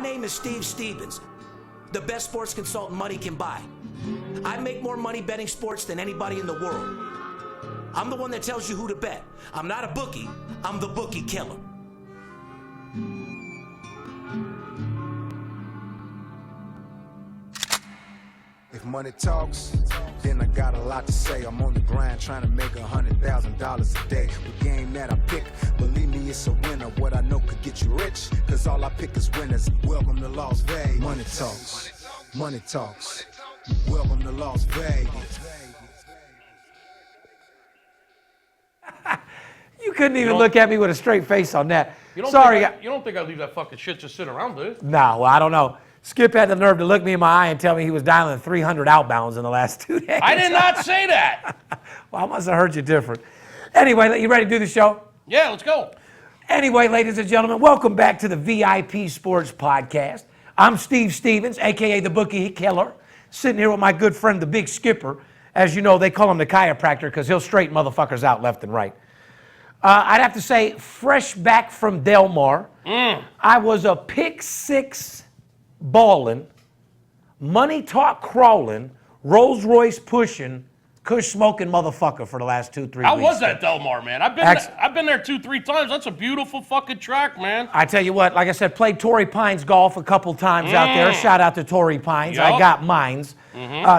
name is Steve Stevens, the best sports consultant money can buy. I make more money betting sports than anybody in the world. I'm the one that tells you who to bet. I'm not a bookie, I'm the Bookie Killer. If money talks, then I got a lot to say. I'm on the grind trying to make $100,000 a day. The game that I pick, believe me, it's a winner. What I know could get you rich, cause all I pick is winners. Welcome to Las Vegas. Money talks, money talks. Welcome to Las Vegas. You couldn't even look at me with a straight face on that. You don't Sorry. you don't think I leave that fucking shit just sitting around, do you? No, well, I don't know. Skip had the nerve to look me in my eye and tell me he was dialing 300 outbounds in the last 2 days. I did not say that. Well, I must have heard you different. Anyway, you ready to do the show? Yeah, let's go. Anyway, ladies and gentlemen, welcome back to the VIP Sports Podcast. I'm Steve Stevens, a.k.a. the Bookie Killer, sitting here with my good friend, the Big Skipper. As you know, they call him the chiropractor because he'll straighten motherfuckers out left and right. I'd have to say, fresh back from Del Mar, I was a pick six ballin', money talk crawling, Rolls Royce pushing, Kush smoking motherfucker for the last 2-3 weeks. How was that Del Mar, man? I've been there 2-3 times. That's a beautiful fucking track, man. I tell you what, like I said, played Torrey Pines golf a couple times out there. Shout out to Torrey Pines. Yep. I got mines.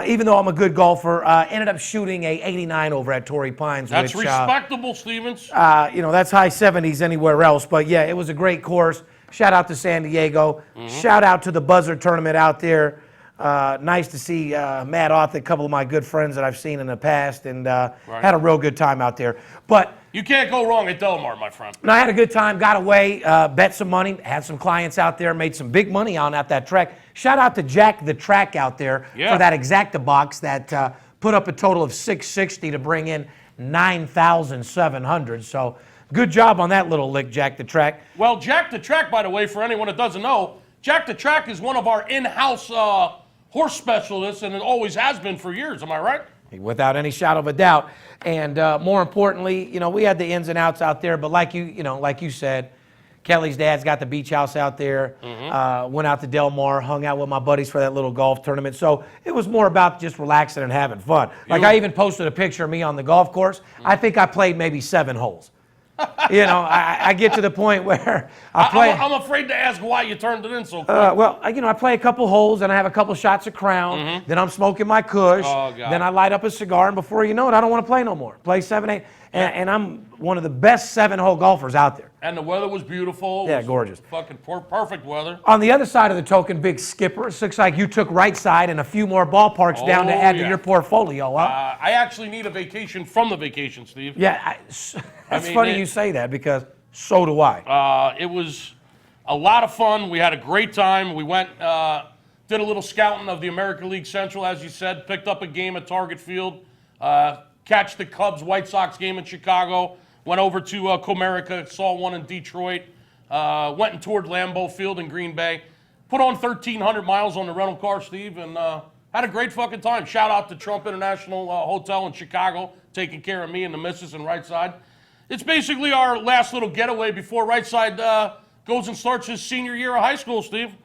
Even though I'm a good golfer, ended up shooting a 89 over at Torrey Pines. That's which, respectable, Stevens. That's high 70s anywhere else. But yeah, it was a great course. Shout out to San Diego. Shout out to the Buzzer tournament out there. Nice to see Matt Oth, a couple of my good friends that I've seen in the past, and had a real good time out there. But you can't go wrong at Del Mar, my friend. I had a good time, got away, bet some money, had some clients out there, made some big money on at that track. Shout out to Jack the Track out there for that Exacta box that put up a total of $660 to bring in $9,700. So good job on that little lick, Jack the Track. Well, Jack the Track, by the way, for anyone that doesn't know, Jack the Track is one of our in-house horse specialists, and it always has been for years. Am I right? Without any shadow of a doubt. And more importantly, we had the ins and outs out there. But like you said, Kelly's dad's got the beach house out there. Went out to Del Mar, hung out with my buddies for that little golf tournament. So it was more about just relaxing and having fun. Like I even posted a picture of me on the golf course. I think I played maybe 7 holes. I get to the point where I'm afraid to ask why you turned it in so quick. I play a couple holes and I have a couple shots of Crown. Then I'm smoking my Kush. Then I light up a cigar, and before you know it, I don't want to play no more. Play 7, 8, and I'm one of the best 7-hole golfers out there. And the weather was beautiful. Yeah, gorgeous. Fucking perfect weather. On the other side of the token, Big Skipper, it looks like you took right side and a few more ballparks down to add to your portfolio, huh? I actually need a vacation from the vacation, Steve. Yeah, that's funny you say that because so do I. It was a lot of fun. We had a great time. We went, did a little scouting of the American League Central, as you said, picked up a game at Target Field, catch the Cubs-White Sox game in Chicago, went over to Comerica, saw one in Detroit, went and toured Lambeau Field in Green Bay, put on 1,300 miles on the rental car, Steve, and had a great fucking time. Shout out to Trump International Hotel in Chicago, taking care of me and the missus and Right Side. It's basically our last little getaway before Right Side goes and starts his senior year of high school, Steve.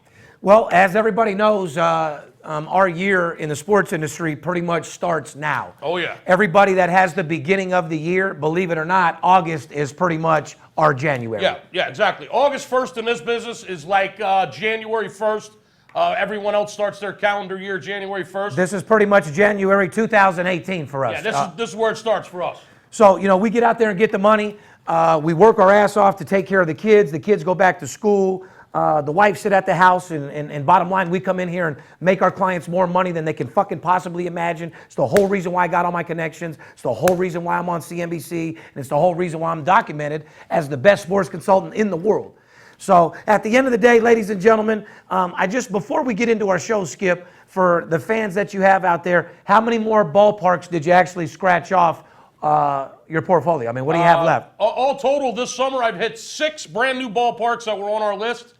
Well, as everybody knows, our year in the sports industry pretty much starts now. Oh, yeah. Everybody that has the beginning of the year, believe it or not, August is pretty much our January. Yeah, exactly. August 1st in this business is like January 1st. Everyone else starts their calendar year January 1st. This is pretty much January 2018 for us. Yeah, this is where it starts for us. So, we get out there and get the money. We work our ass off to take care of the kids. The kids go back to school. The wife sit at the house, and bottom line, we come in here and make our clients more money than they can fucking possibly imagine. It's the whole reason why I got all my connections. It's the whole reason why I'm on CNBC, and it's the whole reason why I'm documented as the best sports consultant in the world. So at the end of the day, ladies and gentlemen, before we get into our show, Skip, for the fans that you have out there, how many more ballparks did you actually scratch off your portfolio? I mean, what do you have left? All total this summer, I've hit 6 brand new ballparks that were on our list.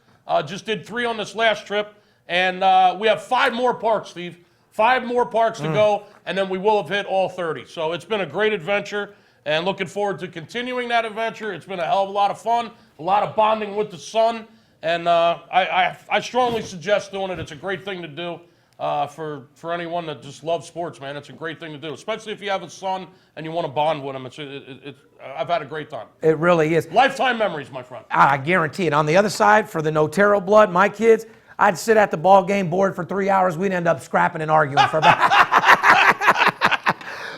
Just did 3 on this last trip. And we have 5 more parks, Steve. 5 more parks to go, and then we will have hit all 30. So it's been a great adventure, and looking forward to continuing that adventure. It's been a hell of a lot of fun, a lot of bonding with the son, And I strongly suggest doing it. It's a great thing to do for anyone that just loves sports, man. It's a great thing to do, especially if you have a son and you want to bond with him. I've had a great time. It really is. Lifetime memories, my friend. I guarantee it. On the other side, for the Notero blood, my kids, I'd sit at the ball game bored for 3 hours. We'd end up scrapping and arguing for about.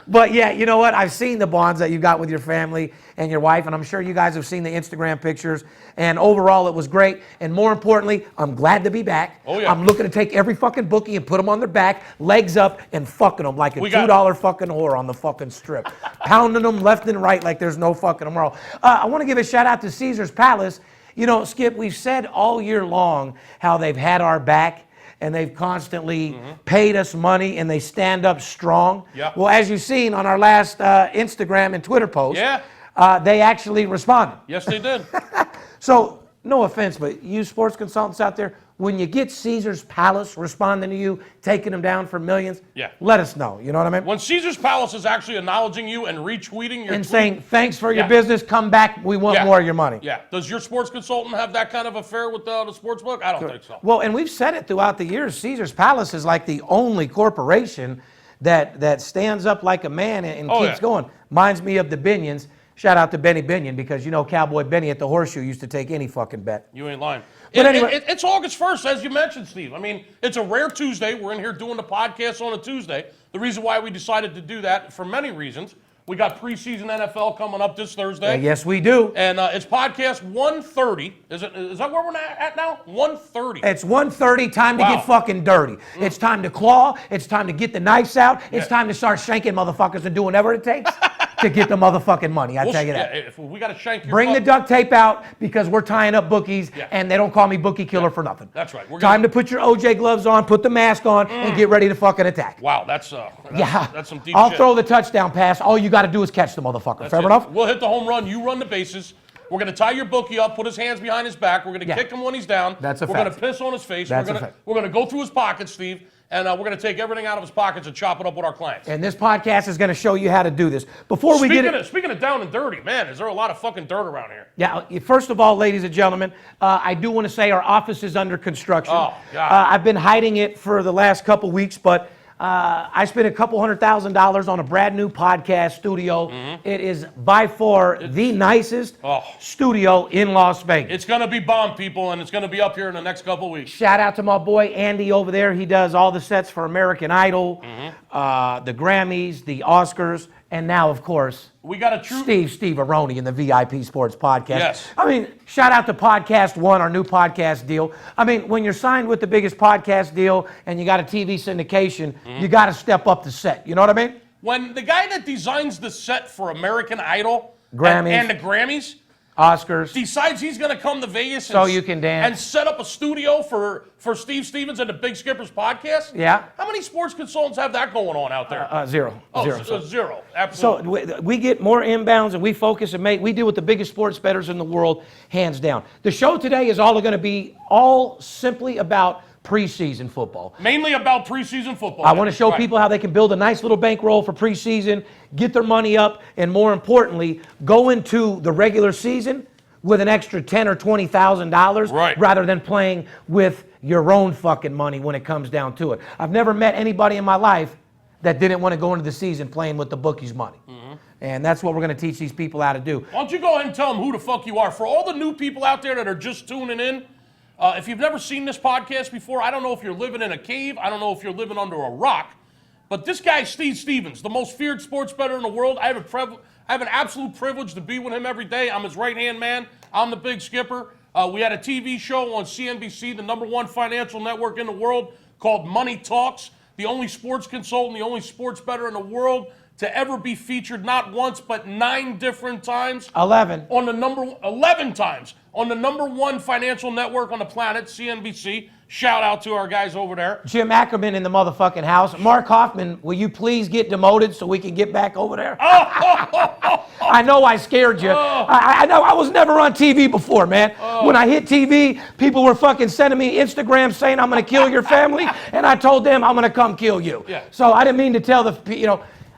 But yeah, you know what? I've seen the bonds that you got with your family and your wife, and I'm sure you guys have seen the Instagram pictures. And overall, it was great. And more importantly, I'm glad to be back. Oh, yeah. I'm looking to take every fucking bookie and put them on their back, legs up, and fucking them like a $2 fucking whore on the fucking strip. Pounding them left and right like there's no fucking tomorrow. I want to give a shout out to Caesar's Palace. You know, Skip, we've said all year long how they've had our back. And they've constantly paid us money, and they stand up strong. Yep. Well, as you've seen on our last Instagram and Twitter post, they actually responded. Yes, they did. So, no offense, but you sports consultants out there, when you get Caesar's Palace responding to you, taking them down for millions, let us know. You know what I mean? When Caesar's Palace is actually acknowledging you and retweeting your and saying, thanks for your business, come back, we want more of your money. Yeah. Does your sports consultant have that kind of affair with the sports book? I don't think so. Well, and we've said it throughout the years, Caesar's Palace is like the only corporation that stands up like a man and keeps going. Reminds me of the Binions. Shout out to Benny Binion, because you know Cowboy Benny at the Horseshoe used to take any fucking bet. You ain't lying. But anyway, it's August 1st, as you mentioned, Steve. I mean, it's a rare Tuesday. We're in here doing the podcast on a Tuesday. The reason why we decided to do that, for many reasons, we got preseason NFL coming up this Thursday. Yes, we do. And it's podcast 130. Is that where we're at now? 130. It's 1:30, time to get fucking dirty. It's time to claw. It's time to get the knives out. It's time to start shanking motherfuckers and doing whatever it takes to get the motherfucking money. I tell you that. If we got to shank your Bring the duct tape out, because we're tying up bookies, and they don't call me Bookie Killer for nothing. That's right. Time to put your OJ gloves on, put the mask on, and get ready to fucking attack. Wow, that's some deep I'll shit. throw the touchdown pass. All you got to do is catch the motherfucker. Fair enough? We'll hit the home run. You run the bases. We're going to tie your bookie up, put his hands behind his back. We're going to kick him when he's down. That's a fact. We're going to piss on his face. That's a fact. We're going to go through his pockets, Steve, and we're going to take everything out of his pockets and chop it up with our clients. And this podcast is going to show you how to do this. Before we get Speaking of down and dirty, man, is there a lot of fucking dirt around here? Yeah, first of all, ladies and gentlemen, I do want to say our office is under construction. Oh, God. I've been hiding it for the last couple weeks, but I spent a couple $100,000 on a brand new podcast studio. It is by far the nicest studio in Las Vegas. It's going to be bomb, people, and it's going to be up here in the next couple weeks. Shout out to my boy Andy over there. He does all the sets for American Idol, the Grammys, the Oscars, and now, of course, we got a true Steve Aroni in the VIP Sports Podcast. Yes. I mean, shout out to Podcast One, our new podcast deal. I mean, when you're signed with the biggest podcast deal and you got a TV syndication, you got to step up the set. You know what I mean? When the guy that designs the set for American Idol Grammys. and the Grammys Oscars decides he's going to come to Vegas so you can dance and set up a studio for Steve Stevens and the Big Skippers podcast. Yeah. How many sports consultants have that going on out there? Zero. Zero. Absolutely. So we get more inbounds and we focus and we deal with the biggest sports bettors in the world, hands down. The show today is all going to be simply about preseason football. Mainly about preseason football. I want to show people how they can build a nice little bankroll for preseason, get their money up, and more importantly, go into the regular season with an extra $10,000 or $20,000 rather than playing with your own fucking money when it comes down to it. I've never met anybody in my life that didn't want to go into the season playing with the bookies' money. And that's what we're going to teach these people how to do. Why don't you go ahead and tell them who the fuck you are? For all the new people out there that are just tuning in, if you've never seen this podcast before, I don't know if you're living in a cave. I don't know if you're living under a rock. But this guy, Steve Stevens, the most feared sports bettor in the world. I have an absolute privilege to be with him every day. I'm his right-hand man. I'm the Big Skipper. We had a TV show on CNBC, the #1 financial network in the world, called Money Talks. The only sports consultant, the only sports bettor in the world to ever be featured not once but 9 different times. 11 times on the #1 financial network on the planet, CNBC. Shout out to our guys over there. Jim Ackerman in the motherfucking house. Mark Hoffman, will you please get demoted so we can get back over there? I know I scared you. I know I was never on TV before, man. When I hit TV, people were fucking sending me Instagram saying I'm going to kill your family, and I told them I'm going to come kill you. Yeah. So I didn't mean to tell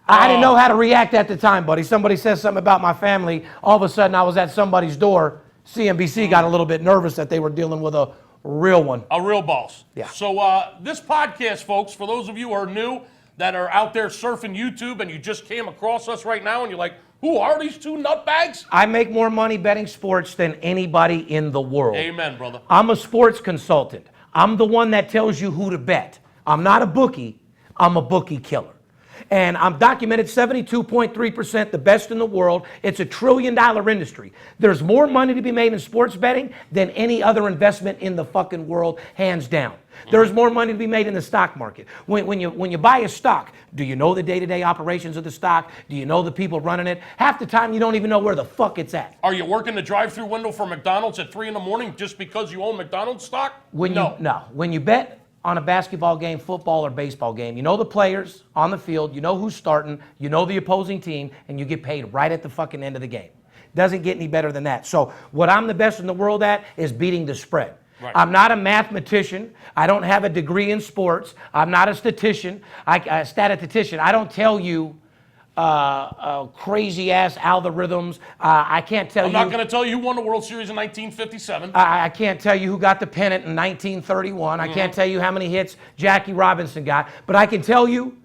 I didn't know how to react at the time, buddy. Somebody says something about my family. All of a sudden, I was at somebody's door CNBC got a little bit nervous that they were dealing with a real one. A real boss. Yeah. So this podcast, folks, for those of you who are new, that are out there surfing YouTube and you just came across us right now and you're like, who are these two nutbags? I make more money betting sports than anybody in the world. Amen, brother. I'm a sports consultant. I'm the one that tells you who to bet. I'm not a bookie. I'm a bookie killer. And I'm documented 72.3%, the best in the world. It's a $1 trillion industry. There's more money to be made in sports betting than any other investment in the fucking world, hands down. There's more money to be made in the stock market. When you buy a stock, do you know the day-to-day operations of the stock? Do you know the people running it? Half the time, you don't even know where the fuck it's at. Are you working the drive-through window for McDonald's at 3 in the morning just because you own McDonald's stock? No. When you bet on a basketball game, football, or baseball game, you know the players on the field, you know who's starting, you know the opposing team, and you get paid right at the fucking end of the game. Doesn't get any better than that. So what I'm the best in the world at is beating the spread. Right. I'm not a mathematician. I don't have a degree in sports. I'm not a statistician. I don't tell you crazy ass algorithms. I can't tell you. I'm not going to tell you who won the World Series in 1957. I can't tell you who got the pennant in 1931. I can't tell you how many hits Jackie Robinson got. But I can tell you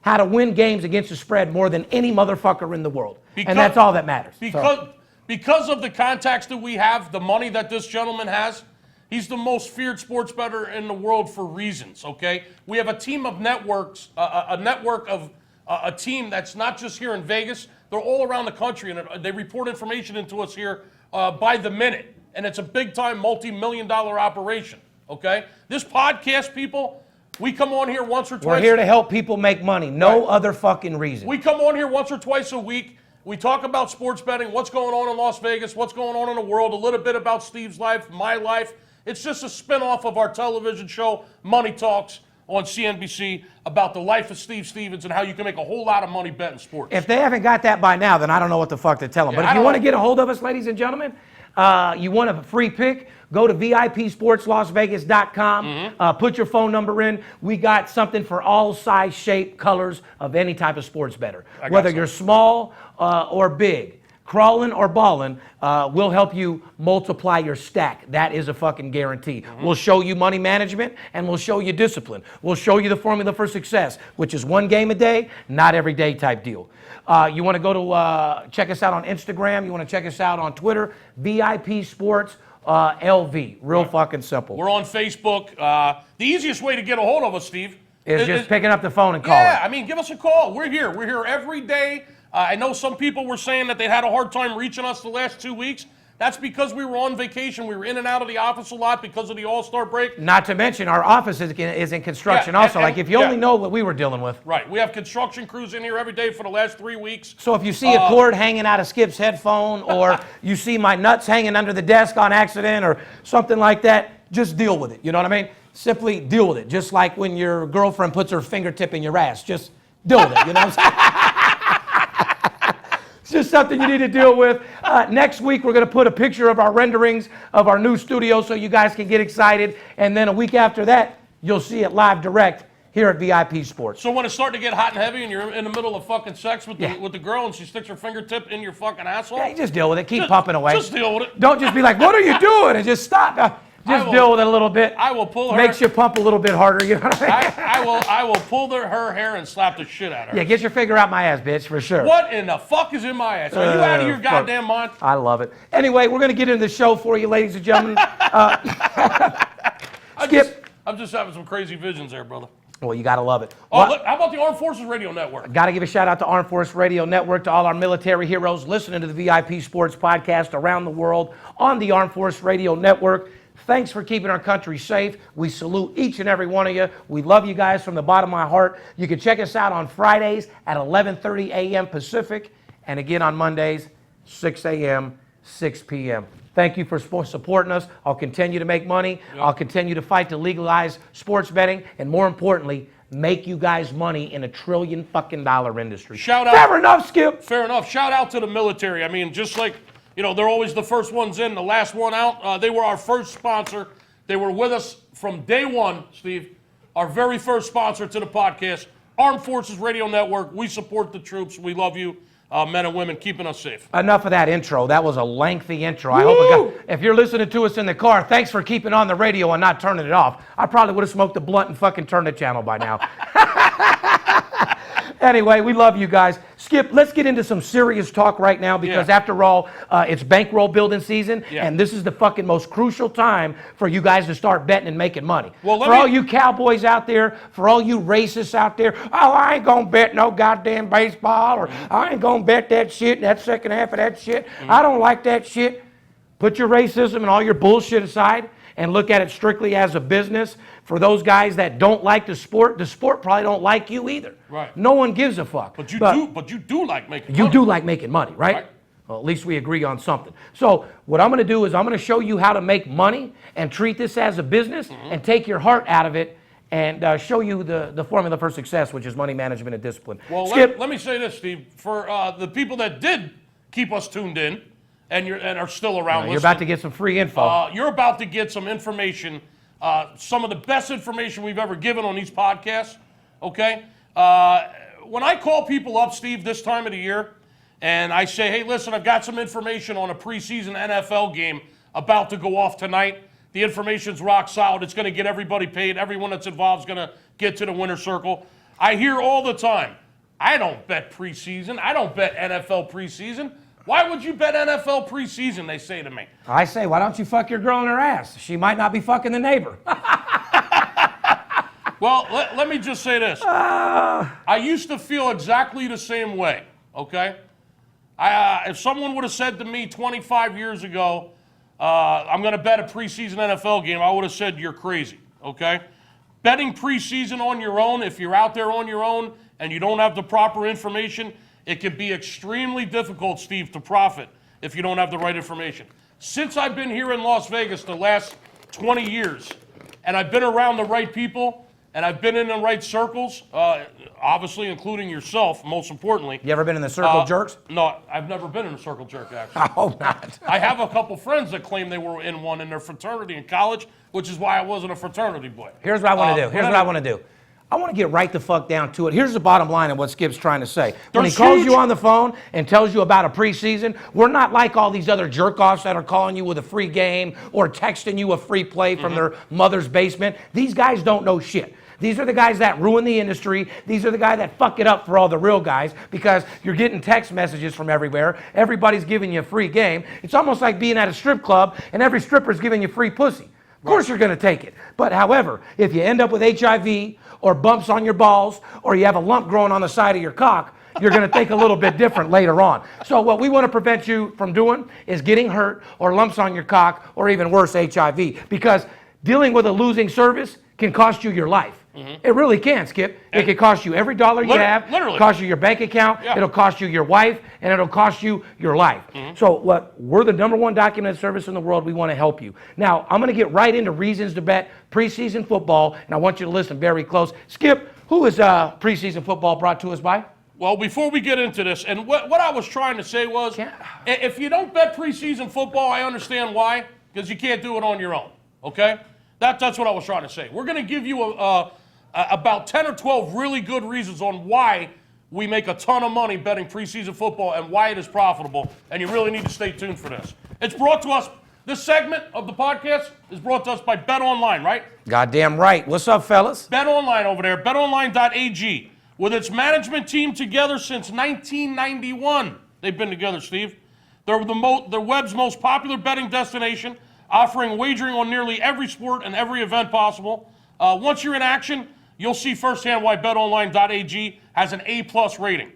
how to win games against the spread more than any motherfucker in the world. And that's all that matters. Because of the contacts that we have, the money that this gentleman has, he's the most feared sports bettor in the world for reasons, okay? We have a team of networks, a network of a team that's not just here in Vegas. They're all around the country, and they report information into us here by the minute. And it's a big-time, multi-million-dollar operation, okay? This podcast, people, we come on here once or twice. We're here to help people make money. No other fucking reason. We come on here once or twice a week. We talk about sports betting, what's going on in Las Vegas, what's going on in the world, a little bit about Steve's life, my life. It's just a spin-off of our television show, Money Talks, on CNBC, about the life of Steve Stevens and how you can make a whole lot of money betting sports. If they haven't got that by now, then I don't know what the fuck to tell them. But if you want to get a hold of us, ladies and gentlemen, you want a free pick, go to VIPSportsLasVegas.com, put your phone number in. We got something for all size, shape, colors of any type of sports bettor. Whether you're small or big, crawling or balling, we'll help you multiply your stack. That is a fucking guarantee. We'll show you money management, and we'll show you discipline. We'll show you the formula for success, which is one game a day, not every day type deal. You want to go to check us out on Instagram. You want to check us out on Twitter, VIP Sports LV. Real fucking simple. We're on Facebook. The easiest way to get a hold of us, Steve, is just picking up the phone and calling. Yeah, I mean, give us a call. We're here. We're here every day. I know some people were saying that they had a hard time reaching us the last 2 weeks. That's because we were on vacation. We were in and out of the office a lot because of the All-Star break. Not to mention, our office is in construction also. Like, if you only know what we were dealing with. Right. We have construction crews in here every day for the last 3 weeks. So if you see a cord hanging out of Skip's headphone, or you see my nuts hanging under the desk on accident or something like that, just deal with it. You know what I mean? Simply deal with it. Just like when your girlfriend puts her fingertip in your ass. Just deal with it. You know what I'm saying? Just something you need to deal with. Next week, we're going to put a picture of our renderings of our new studio so you guys can get excited. And then a week after that, you'll see it live direct here at VIP Sports. So when it's starting to get hot and heavy and you're in the middle of fucking sex with the girl and she sticks her fingertip in your fucking asshole? Yeah, just deal with it. Keep pumping away. Just deal with it. Don't just be like, what are you doing? And just stop. Just deal with it a little bit. I will pull her. Makes you pump a little bit harder. You know what I mean? I will pull her hair and slap the shit out of her. Yeah, get your finger out my ass, bitch, for sure. What in the fuck is in my ass? Are you out of your goddamn mind? I love it. Anyway, we're going to get into the show for you, ladies and gentlemen. Skip. I'm just having some crazy visions there, brother. Well, you got to love it. Look, how about the Armed Forces Radio Network? Got to give a shout out to Armed Forces Radio Network, to all our military heroes listening to the VIP Sports Podcast around the world on the Armed Forces Radio Network. Thanks for keeping our country safe. We salute each and every one of you. We love you guys from the bottom of my heart. You can check us out on Fridays at 11:30 a.m. Pacific, and again on Mondays, 6 a.m., 6 p.m. Thank you for supporting us. I'll continue to make money. Yep. I'll continue to fight to legalize sports betting, and more importantly, make you guys money in $1 trillion fucking industry. Shout out. Fair enough, Skip. Fair enough. Shout out to the military. I mean, just like, you know, they're always the first ones in, the last one out. They were our first sponsor. They were with us from day one, Steve. Our very first sponsor to the podcast, Armed Forces Radio Network. We support the troops. We love you. men and women keeping us safe. Enough of that intro. That was a lengthy intro. I hope it got, if you're listening to us in the car, thanks for keeping on the radio and not turning it off. I probably would have smoked a blunt and fucking turned the channel by now. Anyway, we love you guys. Skip, let's get into some serious talk right now because after all, it's bankroll building season, and this is the fucking most crucial time for you guys to start betting and making money. Well, for all you cowboys out there, for all you racists out there, oh, I ain't gonna bet no goddamn baseball, or I ain't gonna bet that shit, that second half of that shit. I don't like that shit. Put your racism and all your bullshit aside and look at it strictly as a business. For those guys that don't like the sport probably don't like you either. Right. No one gives a fuck. But you do like making money. You do like making money, right? Well, at least we agree on something. So what I'm going to do is I'm going to show you how to make money and treat this as a business and take your heart out of it and show you the formula for success, which is money management and discipline. Well, let me say this, Steve. For the people that did keep us tuned in and are still around listening. You're about to get some free info. You're about to get some information. Some of the best information we've ever given on these podcasts, okay? When I call people up, Steve, this time of the year, and I say, hey, listen, I've got some information on a preseason NFL game about to go off tonight. The information's rock solid. It's going to get everybody paid. Everyone that's involved is going to get to the winner's circle. I hear all the time, I don't bet preseason. I don't bet NFL preseason. Why would you bet NFL preseason, they say to me. I say, why don't you fuck your girl in her ass? She might not be fucking the neighbor. Well, let me just say this. I used to feel exactly the same way, okay? If someone would have said to me 25 years ago, I'm going to bet a preseason NFL game, I would have said, you're crazy, okay? Betting preseason on your own, if you're out there on your own and you don't have the proper information, it can be extremely difficult, Steve, to profit if you don't have the right information. Since I've been here in Las Vegas the last 20 years, and I've been around the right people, and I've been in the right circles, obviously including yourself, most importantly. You ever been in the circle jerks? No, I've never been in a circle jerk, actually. I hope not. I have a couple friends that claim they were in one in their fraternity in college, which is why I wasn't a fraternity boy. Here's what I want to do. I want to get right the fuck down to it. Here's the bottom line of what Skip's trying to say. When he calls you on the phone and tells you about a preseason, we're not like all these other jerk-offs that are calling you with a free game or texting you a free play from their mother's basement. These guys don't know shit. These are the guys that ruin the industry. These are the guys that fuck it up for all the real guys because you're getting text messages from everywhere. Everybody's giving you a free game. It's almost like being at a strip club and every stripper's giving you free pussy. Of course you're going to take it. But however, if you end up with HIV or bumps on your balls or you have a lump growing on the side of your cock, you're going to think a little bit different later on. So what we want to prevent you from doing is getting hurt or lumps on your cock or even worse, HIV. Because dealing with a losing service can cost you your life. It really can, Skip. It can cost you every dollar you have. Literally. Cost you your bank account. It'll cost you your wife, and it'll cost you your life. So we're the #1 documented service in the world. We want to help you. Now, I'm going to get right into reasons to bet preseason football, and I want you to listen very close. Skip, who is preseason football brought to us by? Well, before we get into this, and what I was trying to say was, if you don't bet preseason football, I understand why, because you can't do it on your own, okay? That's what I was trying to say. We're going to give you about 10 or 12 really good reasons on why we make a ton of money betting preseason football and why it is profitable, and you really need to stay tuned for this. It's brought to us, this segment of the podcast is brought to us by BetOnline, right? Goddamn right. What's up, fellas? BetOnline over there, betonline.ag. With its management team together since 1991. They've been together, Steve. They're the web's most popular betting destination, offering wagering on nearly every sport and every event possible. Once you're in action, you'll see firsthand why betonline.ag has an A+ rating.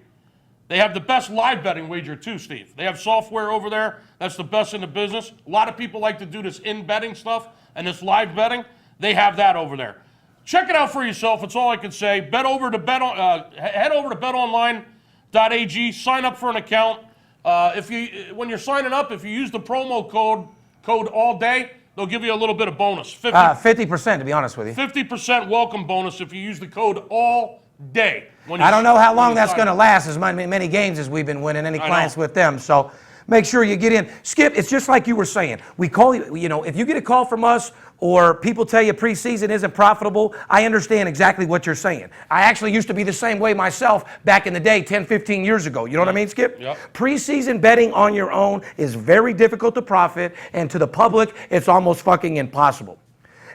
They have the best live betting wager too, Steve. They have software over there that's the best in the business. A lot of people like to do this in-betting stuff and this live betting. They have that over there. Check it out for yourself. That's all I can say. Head over to betonline.ag. Sign up for an account. When you're signing up, if you use the promo code all day, they'll give you a little bit of bonus. 50%, to be honest with you. 50% welcome bonus if you use the code all day. I don't know how long that's going to last, as many games as we've been winning, any clients with them. So, Make sure you get in. Skip, it's just like you were saying. We call you, if you get a call from us or people tell you preseason isn't profitable, I understand exactly what you're saying. I actually used to be the same way myself back in the day, 10, 15 years ago. You know what I mean, Skip? Yep. Preseason betting on your own is very difficult to profit, and to the public, it's almost fucking impossible.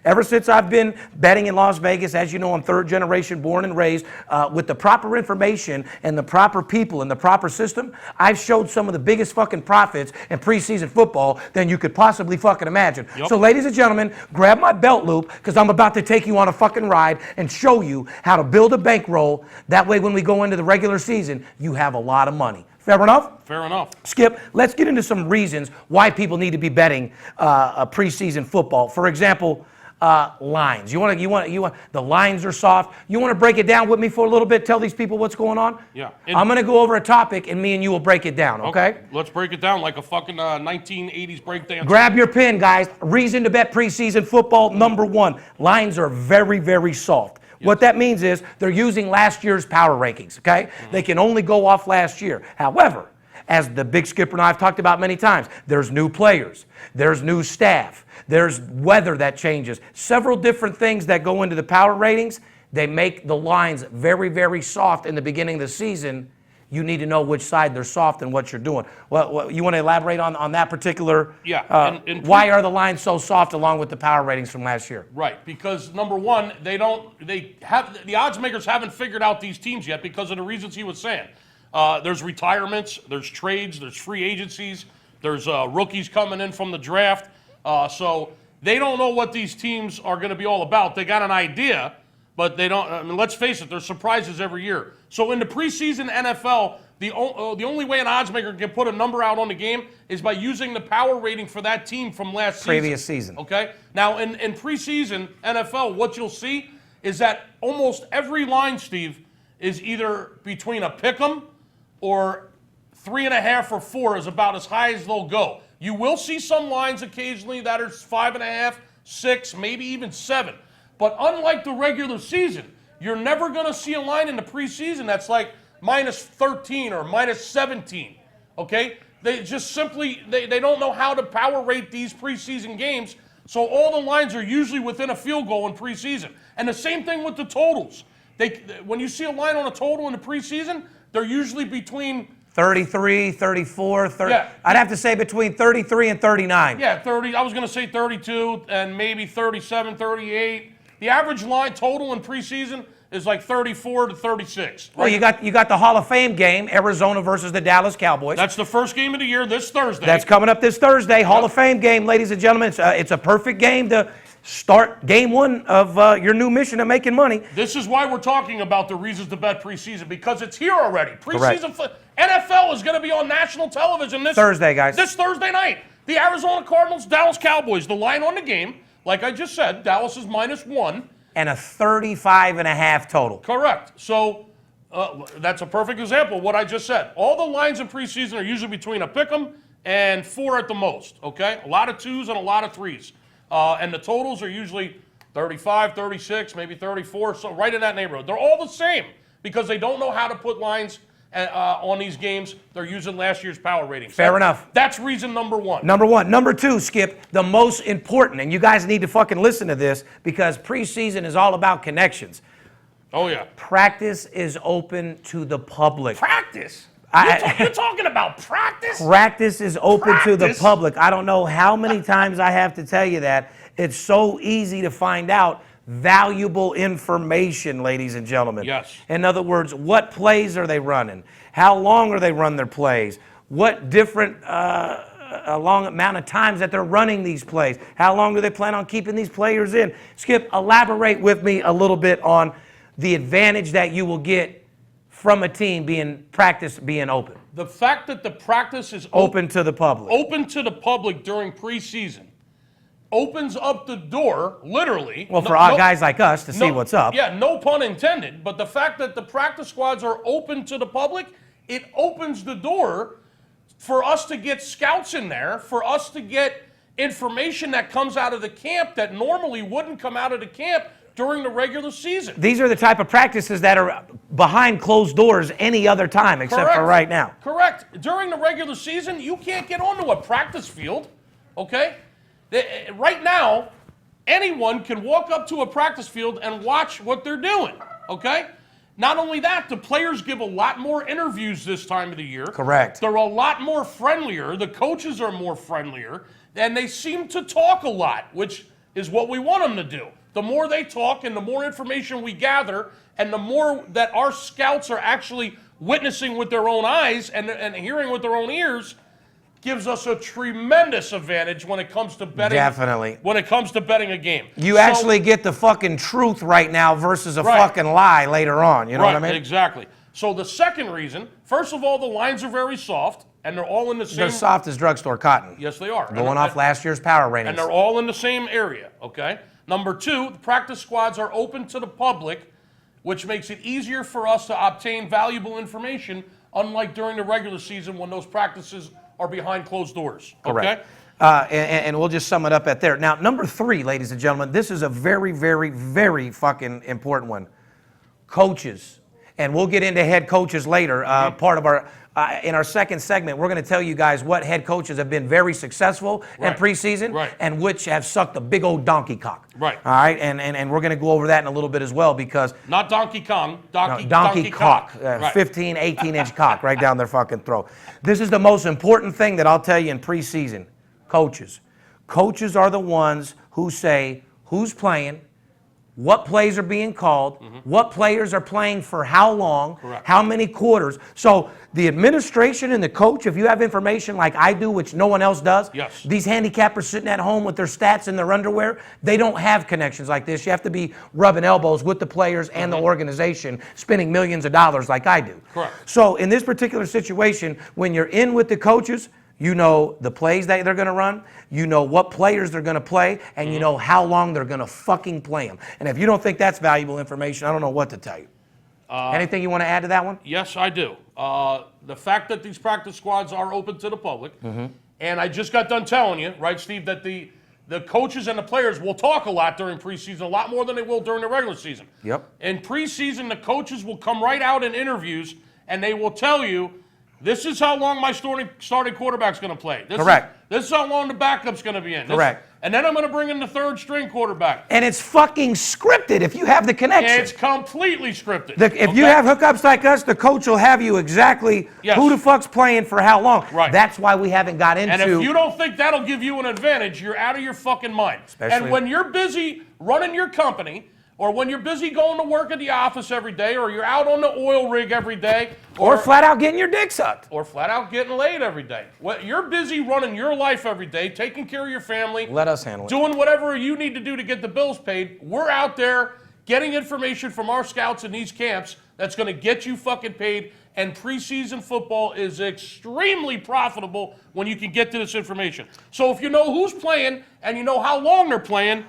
Ever since I've been betting in Las Vegas, as you know, I'm third generation born and raised, with the proper information and the proper people and the proper system, I've showed some of the biggest fucking profits in preseason football than you could possibly fucking imagine. Yep. So ladies and gentlemen, grab my belt loop because I'm about to take you on a fucking ride and show you how to build a bankroll. That way when we go into the regular season, you have a lot of money. Fair enough? Fair enough. Skip, let's get into some reasons why people need to be betting preseason football. For example, lines. You want the lines are soft. You want to break it down with me for a little bit? Tell these people what's going on? Yeah. I'm going to go over a topic and me and you will break it down, okay? Let's break it down like a fucking 1980s breakdance. Grab your pen, guys. Reason to bet preseason football, number one. Lines are very, very soft. Yes. What that means is they're using last year's power rankings, okay? Mm-hmm. They can only go off last year. However, as the Big Skipper and I have talked about many times, there's new players, there's new staff, there's weather that changes. Several different things that go into the power ratings. They make the lines very, very soft in the beginning of the season. You need to know which side they're soft and what you're doing. Well, you want to elaborate on that particular? Yeah. Why are the lines so soft along with the power ratings from last year? Right, because number one, the odds makers haven't figured out these teams yet because of the reasons he was saying. There's retirements, there's trades, there's free agencies, there's rookies coming in from the draft. So they don't know what these teams are going to be all about. They got an idea, but they don't. I mean, let's face it, there's surprises every year. So in the preseason NFL, the only way an odds maker can put a number out on the game is by using the power rating for that team from last previous season. Okay? Now, in preseason NFL, what you'll see is that almost every line, Steve, is either between a pick'em or 3.5 or 4 is about as high as they'll go. You will see some lines occasionally that are 5.5, 6, maybe even 7. But unlike the regular season, you're never going to see a line in the preseason that's like minus 13 or minus 17. Okay? They just simply, they don't know how to power rate these preseason games. So all the lines are usually within a field goal in preseason. And the same thing with the totals. When you see a line on a total in the preseason, they're usually between 33, 34, 30. Yeah. I'd have to say between 33 and 39. Yeah, 30. I was going to say 32 and maybe 37, 38. The average line total in preseason is like 34 to 36. Well, you got the Hall of Fame game, Arizona versus the Dallas Cowboys. That's the first game of the year this Thursday. That's coming up this Thursday. Hall of Fame game, ladies and gentlemen. It's a perfect game to start game one of your new mission of making money. This is why we're talking about the reasons to bet preseason, because it's here already. Preseason, NFL is going to be on national television this Thursday, guys. This Thursday night. The Arizona Cardinals, Dallas Cowboys. The line on the game, like I just said, Dallas is -1. And a 35.5 total. Correct. So that's a perfect example of what I just said. All the lines in preseason are usually between a pick'em and 4 at the most, okay? A lot of 2s and a lot of 3s. And the totals are usually 35, 36, maybe 34, so right in that neighborhood. They're all the same because they don't know how to put lines on these games. They're using last year's power ratings. Fair enough. That's reason number one. Number one. Number two, Skip, the most important, and you guys need to fucking listen to this because preseason is all about connections. Oh, yeah. Practice is open to the public. Practice? You're talking about practice? Practice is open to the public. I don't know how many times I have to tell you that. It's so easy to find out valuable information, ladies and gentlemen. Yes. In other words, what plays are they running? How long are they run their plays? What different a long amount of times that they're running these plays? How long do they plan on keeping these players in? Skip, elaborate with me a little bit on the advantage that you will get from a team being open. The fact that the practice is open to the public. Open to the public during preseason opens up the door, literally. Well, for guys like us to see what's up. Yeah, no pun intended. But the fact that the practice squads are open to the public, it opens the door for us to get scouts in there, for us to get information that comes out of the camp that normally wouldn't come out of the camp during the regular season. These are the type of practices that are behind closed doors any other time except for right now. Correct. During the regular season, you can't get onto a practice field, okay? Right now, anyone can walk up to a practice field and watch what they're doing, okay? Not only that, the players give a lot more interviews this time of the year. Correct. They're a lot more friendlier. The coaches are more friendlier, and they seem to talk a lot, which is what we want them to do. The more they talk and the more information we gather and the more that our scouts are actually witnessing with their own eyes and hearing with their own ears, gives us a tremendous advantage when it comes to betting. Definitely. When it comes to betting a game. You actually get the fucking truth right now versus a fucking lie later on. You know what I mean? Exactly. So the second reason, first of all, the lines are very soft, and they're all in the same. They're soft as drugstore cotton. Yes, they are. Going off last year's power ratings. And they're all in the same area, okay? Number two, the practice squads are open to the public, which makes it easier for us to obtain valuable information, unlike during the regular season when those practices are behind closed doors. Correct. Okay? And we'll just sum it up at there. Now, number three, ladies and gentlemen, this is a very, very, very fucking important one. Coaches. And we'll get into head coaches later. Part of our, in our second segment, we're going to tell you guys what head coaches have been very successful in preseason and which have sucked a big old donkey cock. Right. All right. And we're going to go over that in a little bit as well because. Not Donkey Kong. Donkey cock. 15, 18-inch cock right down their fucking throat. This is the most important thing that I'll tell you in preseason. Coaches. Coaches are the ones who say who's playing, what plays are being called, what players are playing for how long, how many quarters. So the administration and the coach, if you have information like I do, which no one else does, these handicappers sitting at home with their stats in their underwear, they don't have connections like this. You have to be rubbing elbows with the players and the organization, spending millions of dollars like I do. Correct. So in this particular situation, when you're in with the coaches, you know the plays that they're going to run, you know what players they're going to play, and you know how long they're going to fucking play them. And if you don't think that's valuable information, I don't know what to tell you. Anything you want to add to that one? Yes, I do. The fact that these practice squads are open to the public, and I just got done telling you, right, Steve, that the coaches and the players will talk a lot during preseason, a lot more than they will during the regular season. Yep. In preseason, the coaches will come right out in interviews, and they will tell you, this is how long my starting quarterback's going to play. This is how long the backup's going to be in. And then I'm going to bring in the third string quarterback. And it's fucking scripted if you have the connection. It's completely scripted. If you have hookups like us, the coach will have you exactly who the fuck's playing for how long. Right. That's why we haven't got into. And if you don't think that'll give you an advantage, you're out of your fucking mind. And when you're busy running your company, or when you're busy going to work at the office every day, or you're out on the oil rig every day. Or flat out getting your dick sucked. Or flat out getting laid every day. You're busy running your life every day, taking care of your family. Let us handle it. Doing whatever you need to do to get the bills paid. We're out there getting information from our scouts in these camps that's going to get you fucking paid. And preseason football is extremely profitable when you can get to this information. So if you know who's playing and you know how long they're playing,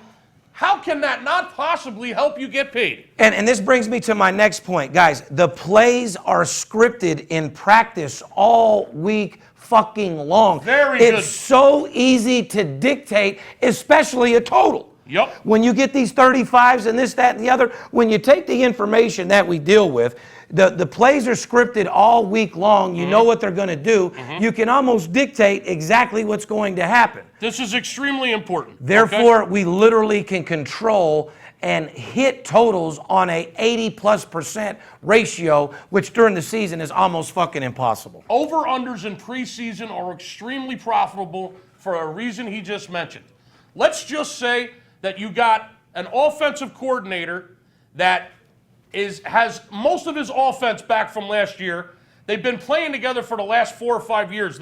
how can that not possibly help you get paid? And this brings me to my next point. Guys, the plays are scripted in practice all week fucking long. Very good. It's so easy to dictate, especially a total. Yep. When you get these 35s and this, that, and the other, when you take the information that we deal with, the plays are scripted all week long. You know what they're going to do. You can almost dictate exactly what's going to happen. This is extremely important. Therefore, we literally can control and hit totals on a 80+% ratio, which during the season is almost fucking impossible. Over-unders in preseason are extremely profitable for a reason he just mentioned. Let's just say that you got an offensive coordinator that has most of his offense back from last year. They've been playing together for the last 4 or 5 years,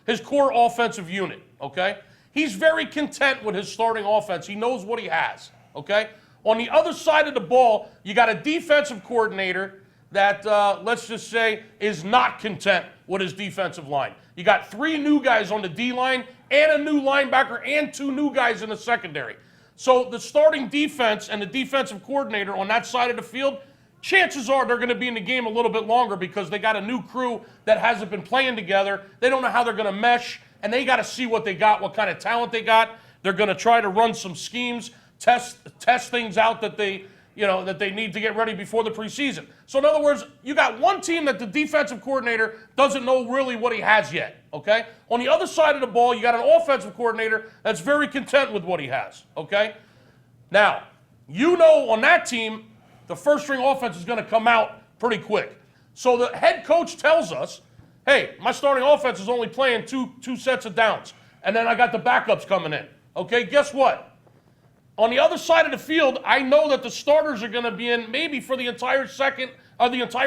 his core offensive unit, okay? He's very content with his starting offense. He knows what he has, okay? On the other side of the ball, you got a defensive coordinator that, let's just say, is not content with his defensive line. You got 3 new guys on the D-line and a new linebacker and 2 new guys in the secondary. So the starting defense and the defensive coordinator on that side of the field, chances are they're going to be in the game a little bit longer because they got a new crew that hasn't been playing together. They don't know how they're going to mesh, and they got to see what they got, what kind of talent they got. They're going to try to run some schemes test things out that they need to get ready before the preseason. So in other words, you got one team that the defensive coordinator doesn't know really what he has yet, okay? On the other side of the ball, you got an offensive coordinator that's very content with what he has, okay? Now, on that team, the first-string offense is going to come out pretty quick. So the head coach tells us, hey, my starting offense is only playing two sets of downs, and then I got the backups coming in, okay? Guess what? On the other side of the field, I know that the starters are going to be in maybe for the entire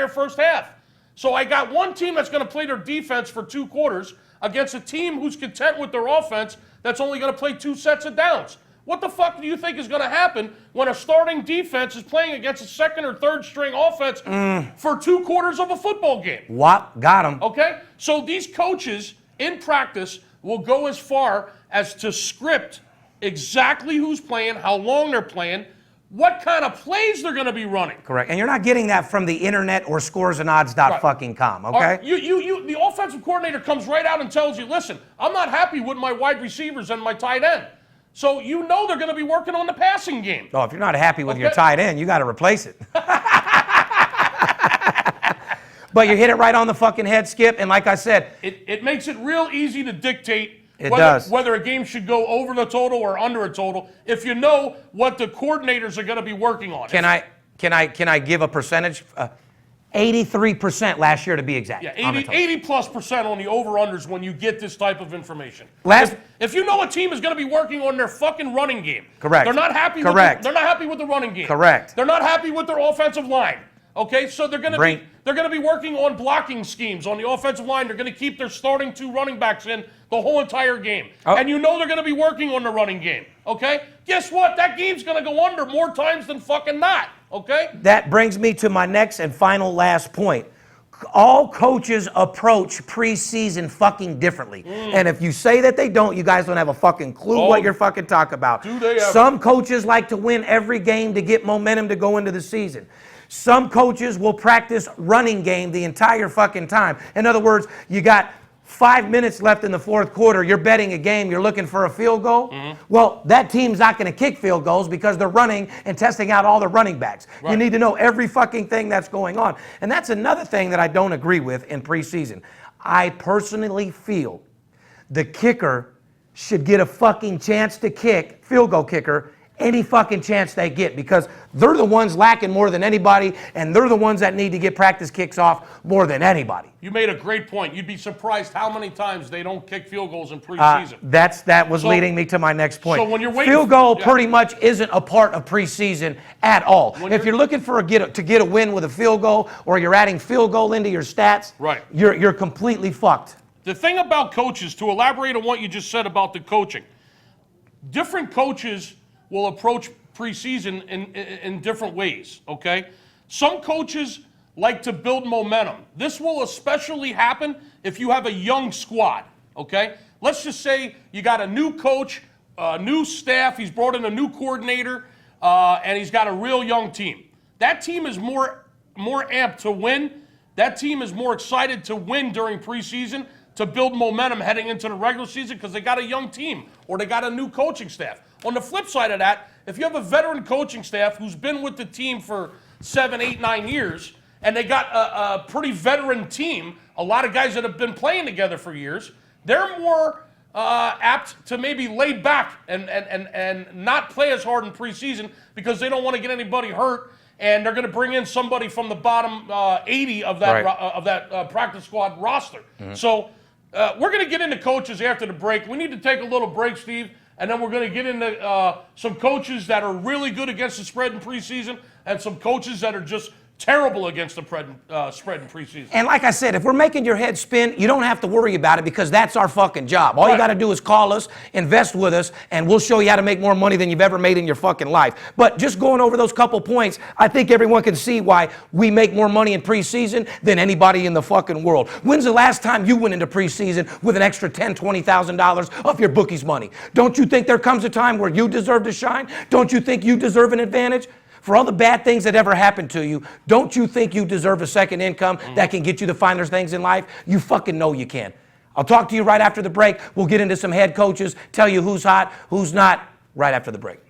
first half. So I got one team that's going to play their defense for 2 quarters against a team who's content with their offense that's only going to play 2 sets of downs. What the fuck do you think is going to happen when a starting defense is playing against a second or third string offense for 2 quarters of a football game? What? Got him. Okay? So these coaches in practice will go as far as to script exactly who's playing, how long they're playing, what kind of plays they're going to be running. Correct. And you're not getting that from the internet or scoresandodds.com, okay? The offensive coordinator comes right out and tells you, listen, I'm not happy with my wide receivers and my tight end. So you know they're going to be working on the passing game. Oh, if you're not happy with your tight end, you got to replace it. But you hit it right on the fucking head, Skip, and like I said, it makes it real easy to dictate whether a game should go over the total or under a total if you know what the coordinators are going to be working on. Can I give a percentage? 83% last year to be exact. Yeah, 80+% on the over-unders when you get this type of information. If you know a team is going to be working on their fucking running game. Correct. They're not happy they're not happy with the running game. Correct. They're not happy with their offensive line. Okay, so they're going to be working on blocking schemes on the offensive line. They're going to keep their starting 2 running backs in the whole entire game. Oh. And you know they're going to be working on the running game. Okay? Guess what? That game's going to go under more times than fucking not. Okay? That brings me to my next and final last point. All coaches approach preseason fucking differently. And if you say that they don't, you guys don't have a fucking clue what you're fucking talking about. Do they ever? Some coaches like to win every game to get momentum to go into the season. Some coaches will practice running game the entire fucking time. In other words, you got 5 minutes left in the 4th quarter, you're betting a game, you're looking for a field goal. Well, that team's not going to kick field goals because they're running and testing out all the running backs. Right. You need to know every fucking thing that's going on. And that's another thing that I don't agree with in preseason. I personally feel the kicker should get a fucking chance to kick, field goal kicker, any fucking chance they get because they're the ones lacking more than anybody and they're the ones that need to get practice kicks off more than anybody. You made a great point. You'd be surprised how many times they don't kick field goals in preseason. That was leading me to my next point. So when you're waiting, field goal pretty much isn't a part of preseason at all. If you're looking for to get a win with a field goal or you're adding field goal into your stats, right, you're completely fucked. The thing about coaches, to elaborate on what you just said about the coaching, different coaches will approach preseason in different ways, okay? Some coaches like to build momentum. This will especially happen if you have a young squad, okay? Let's just say you got a new coach, a new staff, he's brought in a new coordinator, and he's got a real young team. That team is more amped to win. That team is more excited to win during preseason to build momentum heading into the regular season because they got a young team or they got a new coaching staff. On the flip side of that, if you have a veteran coaching staff who's been with the team for 7, 8, 9 years, and they got a pretty veteran team, a lot of guys that have been playing together for years, they're more apt to maybe lay back and not play as hard in preseason because they don't want to get anybody hurt, and they're going to bring in somebody from the bottom 80 of that practice squad roster. So we're going to get into coaches after the break. We need to take a little break, Steve. And then we're going to get into some coaches that are really good against the spread in preseason and some coaches that are just terrible against the spread in preseason. And like I said, if we're making your head spin, you don't have to worry about it because that's our fucking job. All you got to do is call us, invest with us, and we'll show you how to make more money than you've ever made in your fucking life. But just going over those couple points, I think everyone can see why we make more money in preseason than anybody in the fucking world. When's the last time you went into preseason with an extra $10,000, $20,000 of your bookie's money? Don't you think there comes a time where you deserve to shine? Don't you think you deserve an advantage? For all the bad things that ever happened to you, don't you think you deserve a second income that can get you the finer things in life? You fucking know you can. I'll talk to you right after the break. We'll get into some head coaches, tell you who's hot, who's not, right after the break.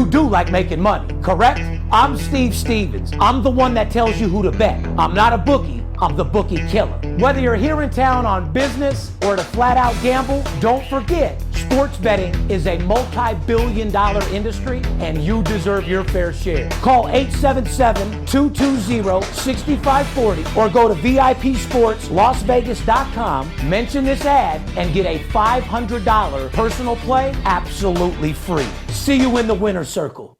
You do like making money, correct? I'm Steve Stevens. I'm the one that tells you who to bet. I'm not a bookie, I'm the Bookie Killer. Whether you're here in town on business or to flat out gamble, don't forget, sports betting is a multi-billion-dollar industry and you deserve your fair share. Call 877-220-6540 or go to VIPSportsLasVegas.com, mention this ad, and get a $500 personal play absolutely free. See you in the winner's circle.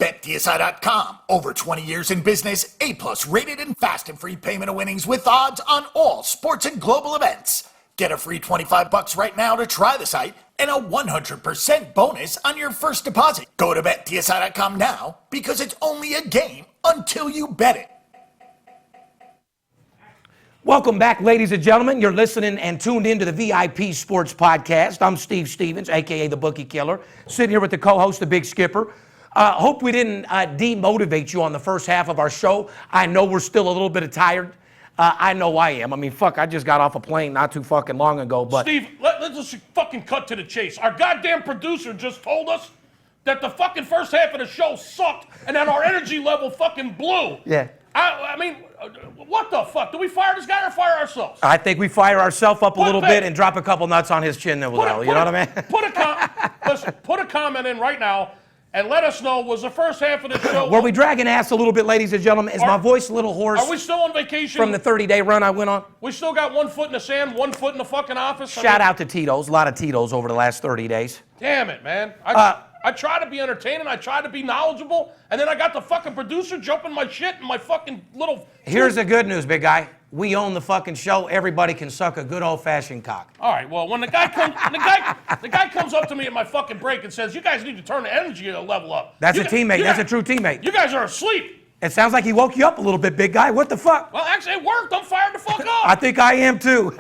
BetDSI.com. Over 20 years in business, A+ rated and fast and free payment of winnings with odds on all sports and global events. Get a free $25 right now to try the site and a 100% bonus on your first deposit. Go to BetDSI.com now because it's only a game until you bet it. Welcome back, ladies and gentlemen. You're listening and tuned into the VIP Sports Podcast. I'm Steve Stevens, a.k.a. the Bookie Killer, sitting here with the co-host, the Big Skipper. Hope we didn't demotivate you on the first half of our show. I know we're still a little bit tired. I know I am. I mean, fuck, I just got off a plane not too fucking long ago, but... Steve, let's just fucking cut to the chase. Our goddamn producer just told us that the fucking first half of the show sucked and that our energy level fucking blew. Yeah. I mean, what the fuck? Do we fire this guy or fire ourselves? I think we fire ourselves up a little bit and drop a couple nuts on his chin, you know what I mean? Put a comment in right now and let us know, was the first half of the show... Were we dragging ass a little bit, ladies and gentlemen? Is my voice a little hoarse? Are we still on vacation? From the 30-day run I went on? We still got 1 foot in the sand, 1 foot in the fucking office? Shout out to Tito's. A lot of Tito's over the last 30 days. Damn it, man. I try to be entertaining. I try to be knowledgeable. And then I got the fucking producer jumping my shit and my fucking little... Here's the good news, big guy. We own the fucking show. Everybody can suck a good old-fashioned cock. All right, well, when the guy comes up to me at my fucking break and says, you guys need to turn the energy level up. That's a teammate. That's a true teammate. You guys are asleep. It sounds like he woke you up a little bit, big guy. What the fuck? Well, actually, it worked. I'm fired the fuck up. I think I am, too.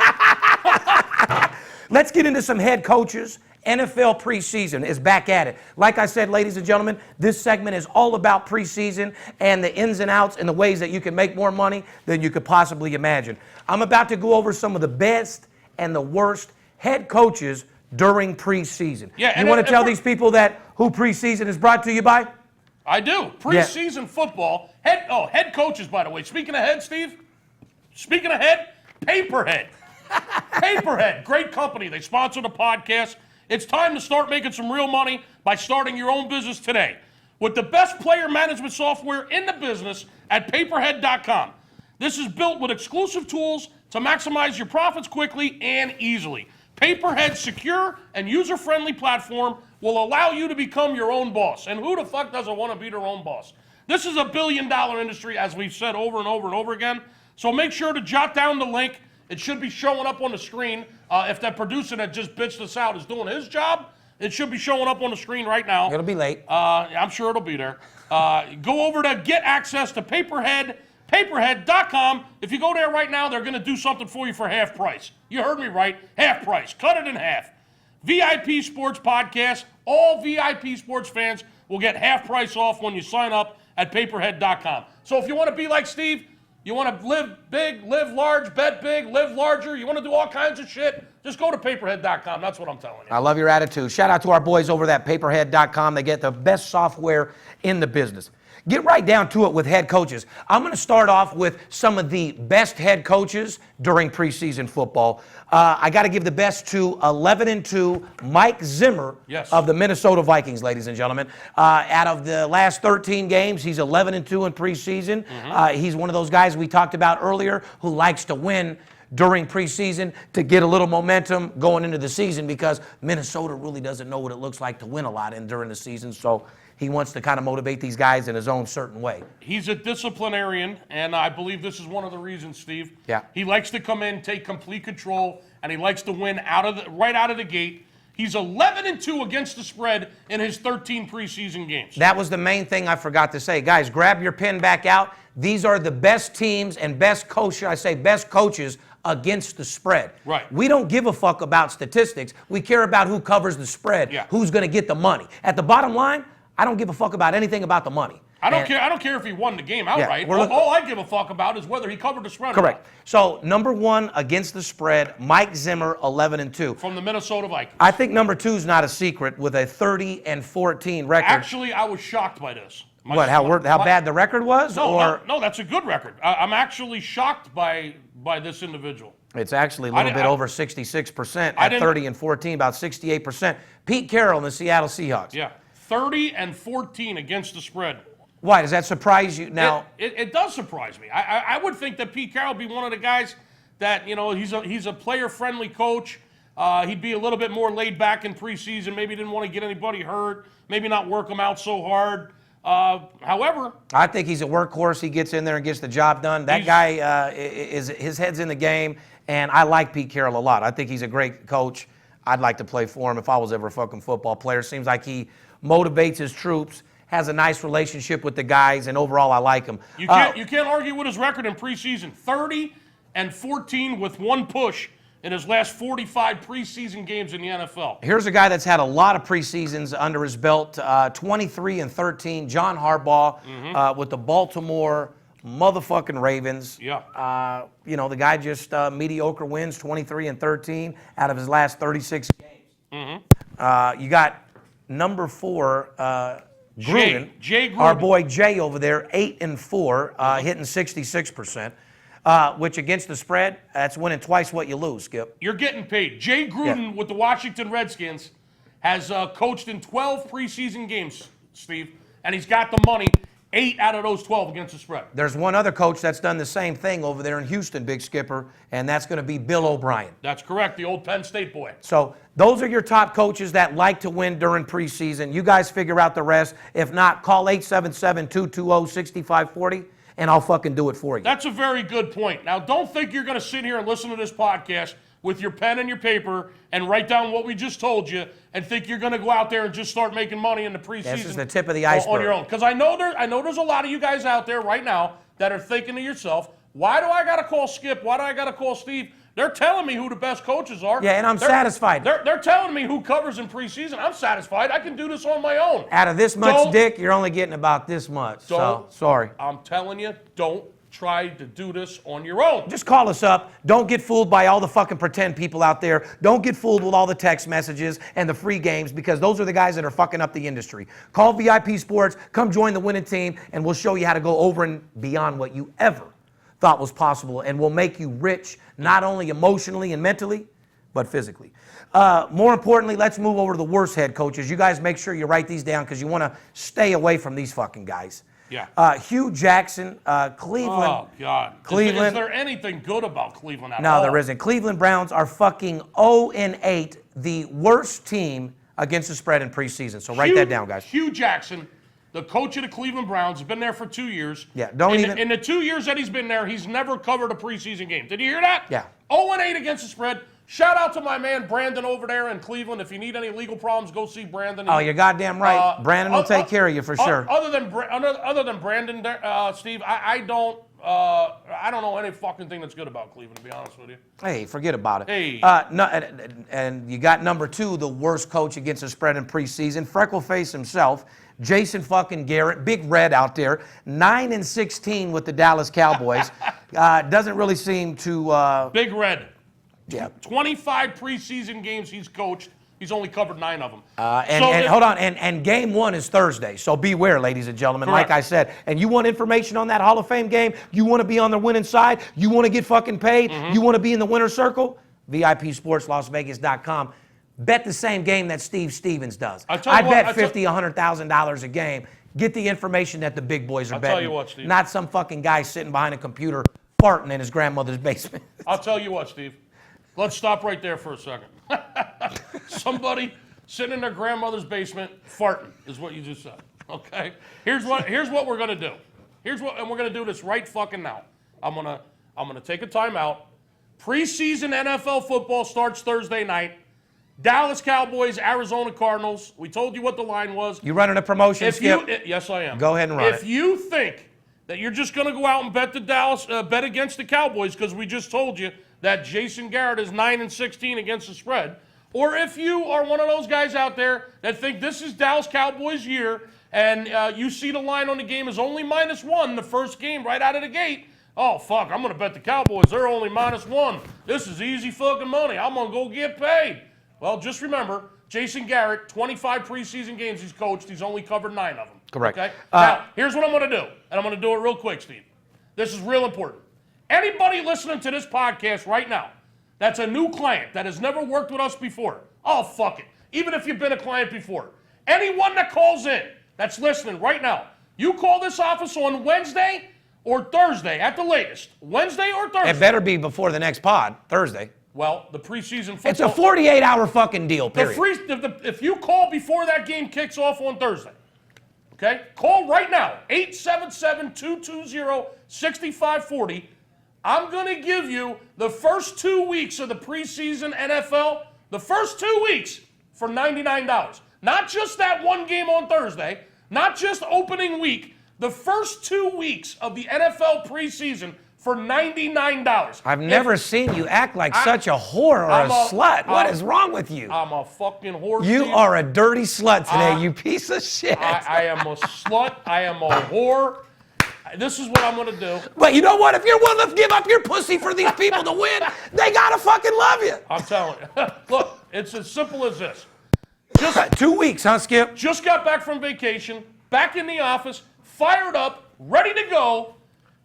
Let's get into some head coaches. NFL preseason is back at it. Like I said, ladies and gentlemen, this segment is all about preseason and the ins and outs and the ways that you can make more money than you could possibly imagine. I'm about to go over some of the best and the worst head coaches during preseason. Yeah, you want to tell these people that who preseason is brought to you by? I do. Preseason football. Head coaches, by the way. Speaking of head, Steve. Speaking of head, Paperhead. Paperhead, great company. They sponsor the podcast. It's time to start making some real money by starting your own business today with the best player management software in the business at paperhead.com. This is built with exclusive tools to maximize your profits quickly and easily. Paperhead's secure and user-friendly platform will allow you to become your own boss. And who the fuck doesn't want to be their own boss? This is a billion-dollar industry, as we've said over and over and over again. So make sure to jot down the link. It should be showing up on the screen. If that producer that just bitched us out is doing his job, it should be showing up on the screen right now. It'll be late. I'm sure it'll be there. Go over to get access to paperhead.com. If you go there right now, they're going to do something for you for half price. You heard me right, half price. Cut it in half. VIP Sports Podcast. All VIP sports fans will get half price off when you sign up at paperhead.com. So if you want to be like Steve, you want to live big, live large, bet big, live larger, you want to do all kinds of shit, just go to paperhead.com. That's what I'm telling you. I love your attitude. Shout out to our boys over at paperhead.com. They get the best software in the business. Get right down to it with head coaches. I'm going to start off with some of the best head coaches during preseason football. I got to give the best to 11-2 Mike Zimmer of the Minnesota Vikings, ladies and gentlemen. Out of the last 13 games, he's 11-2 in preseason. He's one of those guys we talked about earlier who likes to win during preseason to get a little momentum going into the season because Minnesota really doesn't know what it looks like to win a lot during the season. So he wants to kind of motivate these guys in his own certain way. He's a disciplinarian, and I believe this is one of the reasons, Steve. Yeah. He likes to come in, take complete control, and he likes to win right out of the gate. He's 11-2 against the spread in his 13 preseason games. That was the main thing I forgot to say. Guys, grab your pen back out. These are the best teams and best coaches against the spread. Right. We don't give a fuck about statistics. We care about who covers the spread, who's going to get the money. At the bottom line, I don't give a fuck about anything about the money. I don't care. I don't care if he won the game outright. we're All I give a fuck about is whether he covered the spread. Correct. So number 1 against the spread, Mike Zimmer, 11-2. From the Minnesota Vikings. I think number 2 is not a secret with a 30-14 record. Actually, I was shocked by this. How bad the record was? No, that's a good record. I'm actually shocked by this individual. It's actually a little bit over 66% at 30-14, about 68%. Pete Carroll and the Seattle Seahawks. Yeah, 30-14 against the spread. Why, does that surprise you? Now, it does surprise me. I would think that Pete Carroll would be one of the guys that, he's a player-friendly coach. He'd be a little bit more laid back in preseason. Maybe didn't want to get anybody hurt. Maybe not work them out so hard. However, I think he's a workhorse. He gets in there and gets the job done. That guy his head's in the game, and I like Pete Carroll a lot. I think he's a great coach. I'd like to play for him if I was ever a fucking football player. Seems like he motivates his troops, has a nice relationship with the guys, and overall I like him. You can't argue with his record in preseason. 30-14 with one push in his last 45 preseason games in the NFL. Here's a guy that's had a lot of preseasons under his belt, 23-13, John Harbaugh with the Baltimore motherfucking Ravens. Yeah. The guy just mediocre wins, 23-13 out of his last 36 games. You got number 4, Gruden, Jay Gruden. our boy Jay over there, 8-4, hitting 66%. Which against the spread, that's winning twice what you lose, Skip. You're getting paid. Jay Gruden with the Washington Redskins has coached in 12 preseason games, Steve, and he's got the money. 8 out of those 12 against the spread. There's one other coach that's done the same thing over there in Houston, Big Skipper, and that's going to be Bill O'Brien. That's correct, the old Penn State boy. So those are your top coaches that like to win during preseason. You guys figure out the rest. If not, call 877-220-6540. And I'll fucking do it for you. That's a very good point. Now, don't think you're going to sit here and listen to this podcast with your pen and your paper and write down what we just told you and think you're going to go out there and just start making money in the preseason. This is the tip of the iceberg. On your own. Because I know there's a lot of you guys out there right now that are thinking to yourself, why do I got to call Skip? Why do I got to call Steve? They're telling me who the best coaches are. Yeah, and I'm satisfied. They're telling me who covers in preseason. I'm satisfied. I can do this on my own. Out of this much dick, you're only getting about this much. So, sorry. I'm telling you, don't try to do this on your own. Just call us up. Don't get fooled by all the fucking pretend people out there. Don't get fooled with all the text messages and the free games, because those are the guys that are fucking up the industry. Call VIP Sports. Come join the winning team, and we'll show you how to go over and beyond what you ever thought was possible, and will make you rich, not only emotionally and mentally, but physically. More importantly, let's move over to the worst head coaches. You guys make sure you write these down, because you want to stay away from these fucking guys. Yeah. Hugh Jackson, Cleveland. Oh, God. Cleveland. Is there anything good about Cleveland at all? No, there isn't. Cleveland Browns are fucking 0-8, the worst team against the spread in preseason. So write that down, guys. Hugh Jackson, the coach of the Cleveland Browns, has been there for 2 years. Yeah, in the 2 years that he's been there, he's never covered a preseason game. Did you hear that? Yeah. 0-8 against the spread. Shout out to my man Brandon over there in Cleveland. If you need any legal problems, go see Brandon. Oh, you're goddamn right. Brandon will take care of you for sure. Other than Brandon, Steve, I don't know any fucking thing that's good about Cleveland, to be honest with you. Hey, forget about it. Hey. And you got number 2, the worst coach against the spread in preseason, Freckleface himself, Jason fucking Garrett, Big Red out there, 9-16 with the Dallas Cowboys. Doesn't really seem to. Big Red. Yeah. 25 preseason games he's coached. He's only covered 9 of them. Hold on. And game 1 is Thursday. So beware, ladies and gentlemen. Correct. Like I said. And you want information on that Hall of Fame game? You want to be on the winning side? You want to get fucking paid? You want to be in the winner's circle? VIPSportsLasVegas.com. Bet the same game that Steve Stevens does. I bet $50,000, $100,000 a game. Get the information that the big boys are betting. I'll tell you what, Steve. Not some fucking guy sitting behind a computer farting in his grandmother's basement. I'll tell you what, Steve. Let's stop right there for a second. Somebody sitting in their grandmother's basement farting is what you just said. Okay? Here's what we're gonna do. And we're gonna do this right fucking now. I'm gonna take a timeout. Preseason NFL football starts Thursday night. Dallas Cowboys, Arizona Cardinals. We told you what the line was. You running a promotion, Skip? Yes, I am. Go ahead and run it. If you think that you're just gonna go out and bet against the Cowboys because we just told you that Jason Garrett is 9-16 against the spread, or if you are one of those guys out there that think this is Dallas Cowboys' year and you see the line on the game is only -1 the first game right out of the gate, oh, fuck, I'm going to bet the Cowboys. They're only -1. This is easy fucking money. I'm going to go get paid. Well, just remember, Jason Garrett, 25 preseason games he's coached. He's only covered 9 of them. Correct. Okay? Now, here's what I'm going to do, and I'm going to do it real quick, Steve. This is real important. Anybody listening to this podcast right now that's a new client that has never worked with us before, oh, fuck it. Even if you've been a client before. Anyone that calls in that's listening right now, you call this office on Wednesday or Thursday at the latest. Wednesday or Thursday. It better be before the next pod, Thursday. Well, the preseason football. It's a 48-hour fucking deal, period. If you call before that game kicks off on Thursday, okay, call right now, 877-220-6540. I'm going to give you the first 2 weeks of the preseason NFL, the first 2 weeks for $99. Not just that one game on Thursday, not just opening week, the first 2 weeks of the NFL preseason for $99. I've never seen you act like such a whore or a slut. What is wrong with you? I'm a fucking whore. You Steve. are a dirty slut today, you piece of shit. I am a slut. I am a whore. This is what I'm going to do. But you know what? If you're willing to give up your pussy for these people to win, they gotta fucking love you. I'm telling you. Look, it's as simple as this. Just 2 weeks, huh, Skip? Just got back from vacation, back in the office, fired up, ready to go.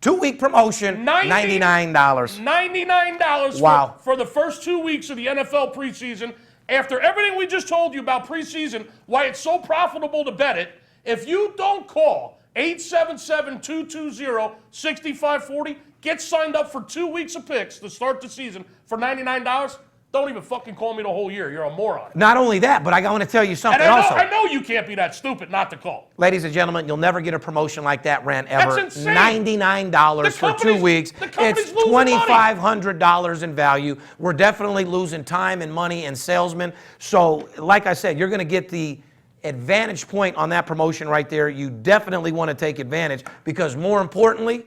2-week promotion, $99. $99 Wow. for the first 2 weeks of the NFL preseason. After everything we just told you about preseason, why it's so profitable to bet it, if you don't call 877-220-6540, get signed up for 2 weeks of picks to start the season for $99, don't even fucking call me the whole year. You're a moron. Not only that, but I want to tell you something And also. I know you can't be that stupid not to call. Ladies and gentlemen, you'll never get a promotion like that, Rand, ever. That's insane. $99 for 2 weeks. It's $2,500 in value. We're definitely losing time and money and salesmen. So, like I said, you're going to get the advantage point on that promotion right there. You definitely want to take advantage because, more importantly,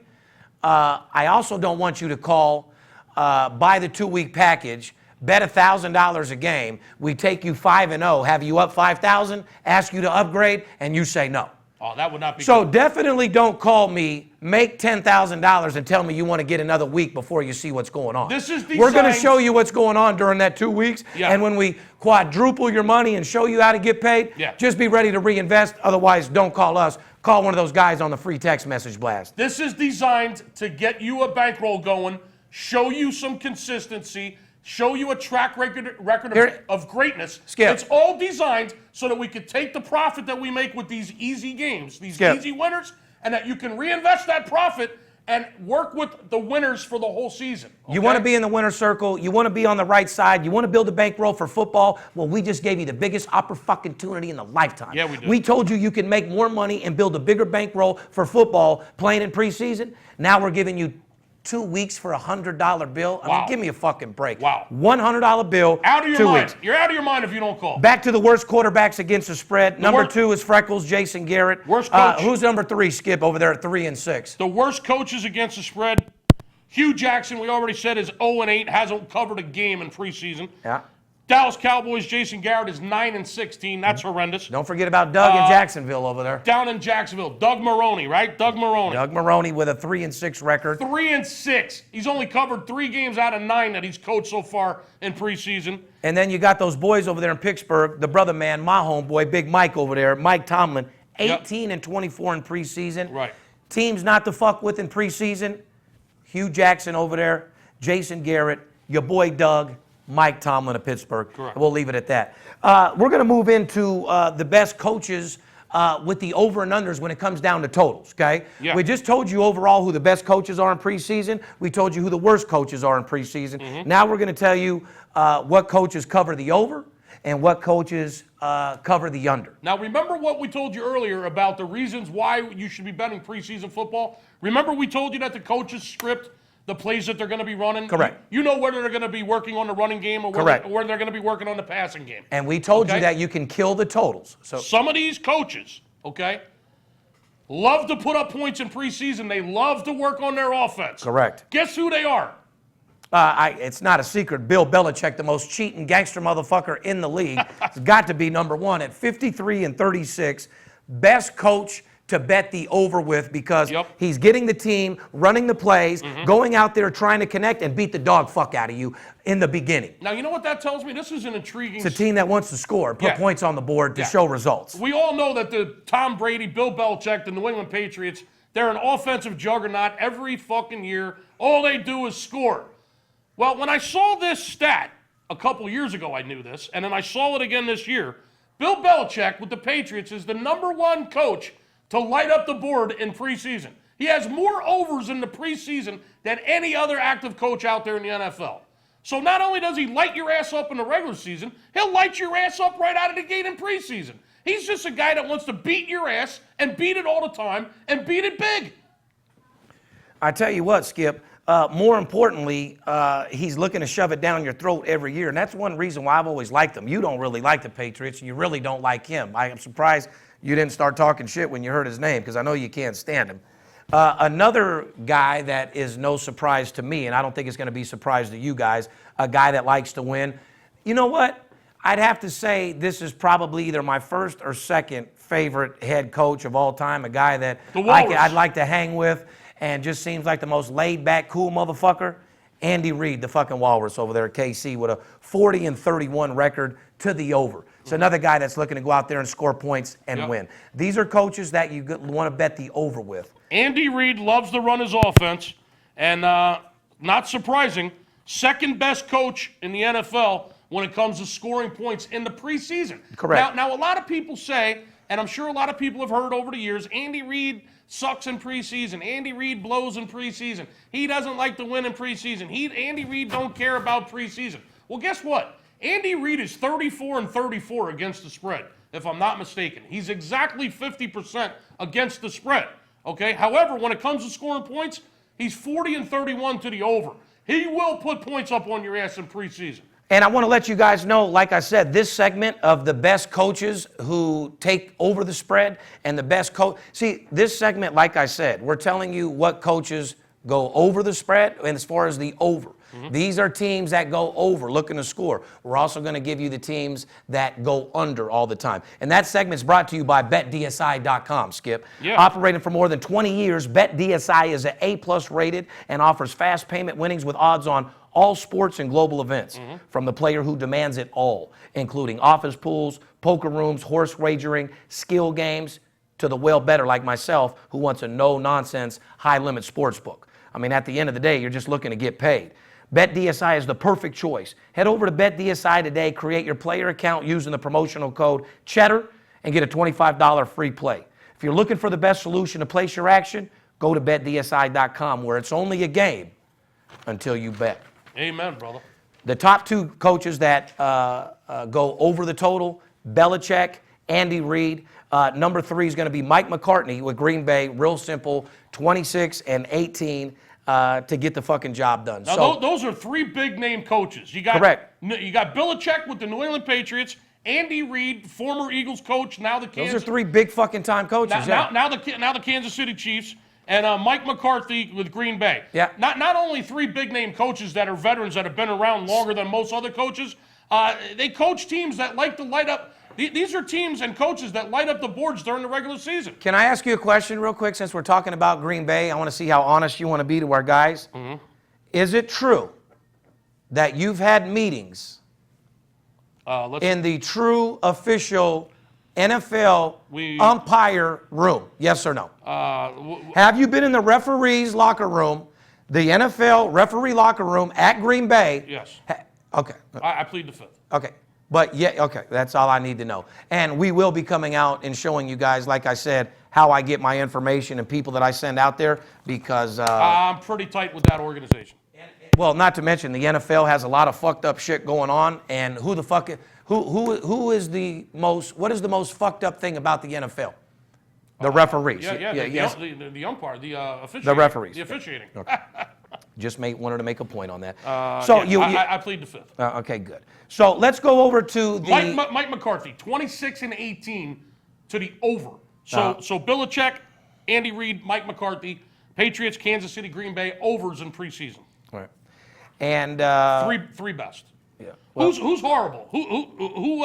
I also don't want you to call, buy the 2-week package, bet $1,000 a game. We take you 5-0, have you up 5,000, ask you to upgrade, and you say no. Oh, that would not be So good. definitely don't call me, make $10,000 and tell me you want to get another week before you see what's going on. This is We're going to designed- show you what's going on during that 2 weeks. Yeah. And when we quadruple your money and show you how to get paid, Yeah. just be ready to reinvest. Otherwise, don't call us. Call one of those guys on the free text message blast. This is designed to get you a bankroll going, show you some consistency, show you a track record Here- of greatness. Skip. It's all designed so that we could take the profit that we make with these easy games, these Skip. easy winners, and that you can reinvest that profit and work with the winners for the whole season. You want to be in the winner's circle. You want to be on the right side. You want to build a bankroll for football. Well, we just gave you the biggest opportunity in the lifetime. Yeah, we did. We told you you can make more money and build a bigger bankroll for football playing in preseason. Now we're giving you 2 weeks for a $100 bill. I Wow. mean, give me a fucking break. Wow. $100 bill. Out of your 2 mind. weeks. You're out of your mind if you don't call. Back to the worst quarterbacks against the spread. Number wor- 2 is Freckles, Jason Garrett. Worst coach. Who's number 3, Skip, over there at 3-6? The worst coaches against the spread. Hugh Jackson, we already said, is 0-8, hasn't covered a game in preseason. Yeah. Dallas Cowboys, Jason Garrett is 9-16. That's horrendous. Don't forget about Doug in Jacksonville over there. Down in Jacksonville, Doug Maroney, right? Doug Maroney. Doug Maroney with a 3-6 record. 3-6. He's only covered 3 games out of 9 that he's coached so far in preseason. And then you got those boys over there in Pittsburgh, the brother man, my homeboy, Big Mike over there, Mike Tomlin, 18-24 in preseason. Right. Teams not to fuck with in preseason, Hugh Jackson over there, Jason Garrett, your boy Doug, Mike Tomlin of Pittsburgh. Correct. We'll leave it at that. We're going to move into the best coaches with the over and unders when it comes down to totals, okay? Yeah. We just told you overall who the best coaches are in preseason. We told you who the worst coaches are in preseason. Mm-hmm. Now we're going to tell you what coaches cover the over and what coaches cover the under. Now, remember what we told you earlier about the reasons why you should be betting preseason football? Remember we told you that the coaches script the plays that they're going to be running? Correct. You know whether they're going to be working on the running game or Correct. whether they're going to be working on the passing game. And we told you Okay. that you can kill the totals. So Some of these coaches, okay, love to put up points in preseason. They love to work on their offense. correct. Guess who they are? It's not a secret. Bill Belichick, the most cheating gangster motherfucker in the league, has got to be number 1 at 53-36. best coach to bet the over with because Yep. he's getting the team, running the plays, going out there trying to connect and beat the dog fuck out of you in the beginning. Now, you know what that tells me? This is an intriguing... It's a team that wants to score, put Yeah. points on the board to Yeah. show results. We all know that the Tom Brady, Bill Belichick, the New England Patriots, they're an offensive juggernaut every fucking year. All they do is score. Well, when I saw this stat a couple years ago, I knew this, and then I saw it again this year. Bill Belichick with the Patriots is the #1 coach to light up the board in preseason. He has more overs in the preseason than any other active coach out there in the NFL. So not only does he light your ass up in the regular season, he'll light your ass up right out of the gate in preseason. He's just a guy that wants to beat your ass and beat it all the time and beat it big. I tell you what, Skip, more importantly, he's looking to shove it down your throat every year, and that's one reason why I've always liked him. You don't really like the Patriots, and you really don't like him. I am surprised you didn't start talking shit when you heard his name, because I know you can't stand him. Another guy that is no surprise to me, and I don't think it's going to be a surprise to you guys, a guy that likes to win. You know what? I'd have to say this is probably either my first or second favorite head coach of all time, a guy that I'd like to hang with and just seems like the most laid-back, cool motherfucker. Andy Reid, the fucking Walrus over there at KC with a 40-31 record to the over. It's another guy that's looking to go out there and score points and win. These are coaches that you want to bet the over with. Andy Reid loves to run his offense, and not surprising, second best coach in the NFL when it comes to scoring points in the preseason. Correct. Now a lot of people say, and I'm sure a lot of people have heard over the years, Andy Reid sucks in preseason. Andy Reid blows in preseason. He doesn't like to win in preseason. Andy Reid don't care about preseason. Well, guess what? Andy Reid is 34-34 against the spread, if I'm not mistaken. He's exactly 50% against the spread. Okay. However, when it comes to scoring points, he's 40-31 to the over. He will put points up on your ass in preseason. And I want to let you guys know, like I said, this segment of the best coaches who take over the spread and the best coach. See, this segment, like I said, we're telling you what coaches go over the spread and as far as the over. These are teams that go over, looking to score. We're also going to give you the teams that go under all the time. And that segment's brought to you by BetDSI.com, Skip. Yeah. Operating for more than 20 years, BetDSI is an A+ rated and offers fast payment winnings with odds on all sports and global events, from the player who demands it all, including office pools, poker rooms, horse wagering, skill games, to the well-better like myself who wants a no-nonsense, high-limit sports book. I mean, at the end of the day, you're just looking to get paid. BetDSI is the perfect choice. Head over to BetDSI today, create your player account using the promotional code CHEDDAR, and get a $25 free play. If you're looking for the best solution to place your action, go to BetDSI.com, where it's only a game until you bet. Amen, brother. The top two coaches that go over the total, Belichick, Andy Reid. Number 3 is going to be Mike McCartney with Green Bay. Real simple, 26-18 to get the fucking job done. Now, So those are 3 big-name coaches. You got, correct. You got Belichick with the New England Patriots, Andy Reid, former Eagles coach, now the Kansas. Those are 3 big fucking time coaches. Now the Kansas City Chiefs. And Mike McCarthy with Green Bay. Yeah. Not only 3 big-name coaches that are veterans that have been around longer than most other coaches, they coach teams that like to light up. These are teams and coaches that light up the boards during the regular season. Can I ask you a question real quick since we're talking about Green Bay? I want to see how honest you want to be to our guys. Is it true that you've had meetings in the true official NFL umpire room? Yes or no? Have you been in the referee's locker room, the NFL referee locker room at Green Bay? Yes. Okay. I plead the 5th. Okay. But yeah, okay, that's all I need to know. And we will be coming out and showing you guys, like I said, how I get my information and people that I send out there because... I'm pretty tight with that organization. Well, not to mention the NFL has a lot of fucked up shit going on, and who the fuck... Who is the most... What is the most fucked up thing about the NFL? The referees. The umpire, the officiating. The referees. The officiating. Okay. Just wanted to make a point on that. I plead the 5th. Okay, good. So let's go over to the... Mike McCarthy, 26-18 to the over. So Belichick, Andy Reid, Mike McCarthy, Patriots, Kansas City, Green Bay, overs in preseason. Right. And... Three best. Yeah. Well, Who's horrible? Who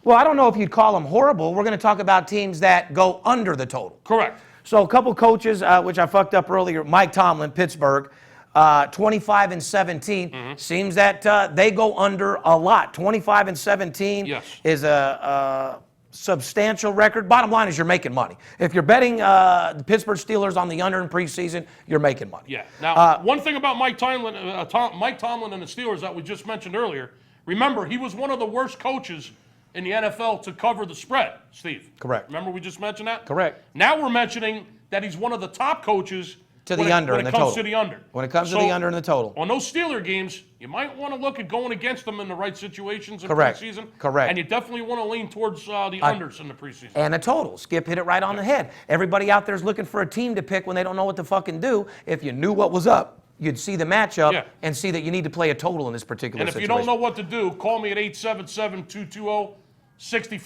Well, I don't know if you'd call them horrible. We're going to talk about teams that go under the total. Correct. So a couple coaches, which I fucked up earlier, Mike Tomlin, Pittsburgh, 25 and 17. Seems that they go under a lot. 25 and 17 is a substantial record. Bottom line is you're making money. If you're betting the Pittsburgh Steelers on the under in preseason, you're making money. Yeah. Now, one thing about Mike Tomlin and the Steelers that we just mentioned earlier, remember, he was one of the worst coaches in the NFL to cover the spread, Steve. Correct. Remember we just mentioned that? Correct. Now we're mentioning that he's one of the top coaches to the under when and it the comes total. to the under. When it comes to the under and the total. On those Steeler games, you might want to look at going against them in the right situations in Correct. preseason. Correct. And you definitely want to lean towards the unders in the preseason. And a total. Skip hit it right on the head. Everybody out there is looking for a team to pick when they don't know what to fucking do. If you knew what was up, you'd see the matchup and see that you need to play a total in this particular situation. situation. And if you don't know what to do, call me at 877-220-6540.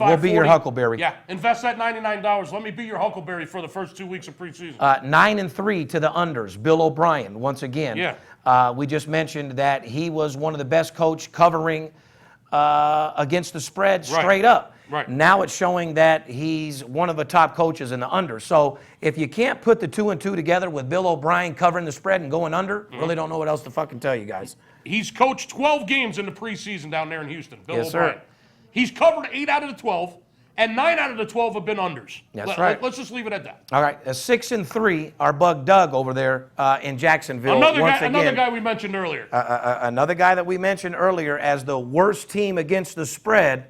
We'll be your Huckleberry. Yeah, invest that $99. Let me be your Huckleberry for the first 2 weeks of preseason. 9-3 to the unders. Bill O'Brien, once again. Yeah. We just mentioned that he was one of the best coach covering against the spread straight up. Right. Now it's showing that he's one of the top coaches in the under. So if you can't put the 2 and 2 together with Bill O'Brien covering the spread and going under, really don't know what else to fucking tell you guys. He's coached 12 games in the preseason down there in Houston. Bill Yes, O'Brien. sir. He's covered 8 out of the 12, and 9 out of the 12 have been unders. That's right. Let's just leave it at that. All right, 6-3, our bug Doug over there in Jacksonville. Another guy we mentioned earlier. Another guy that we mentioned earlier as the worst team against the spread,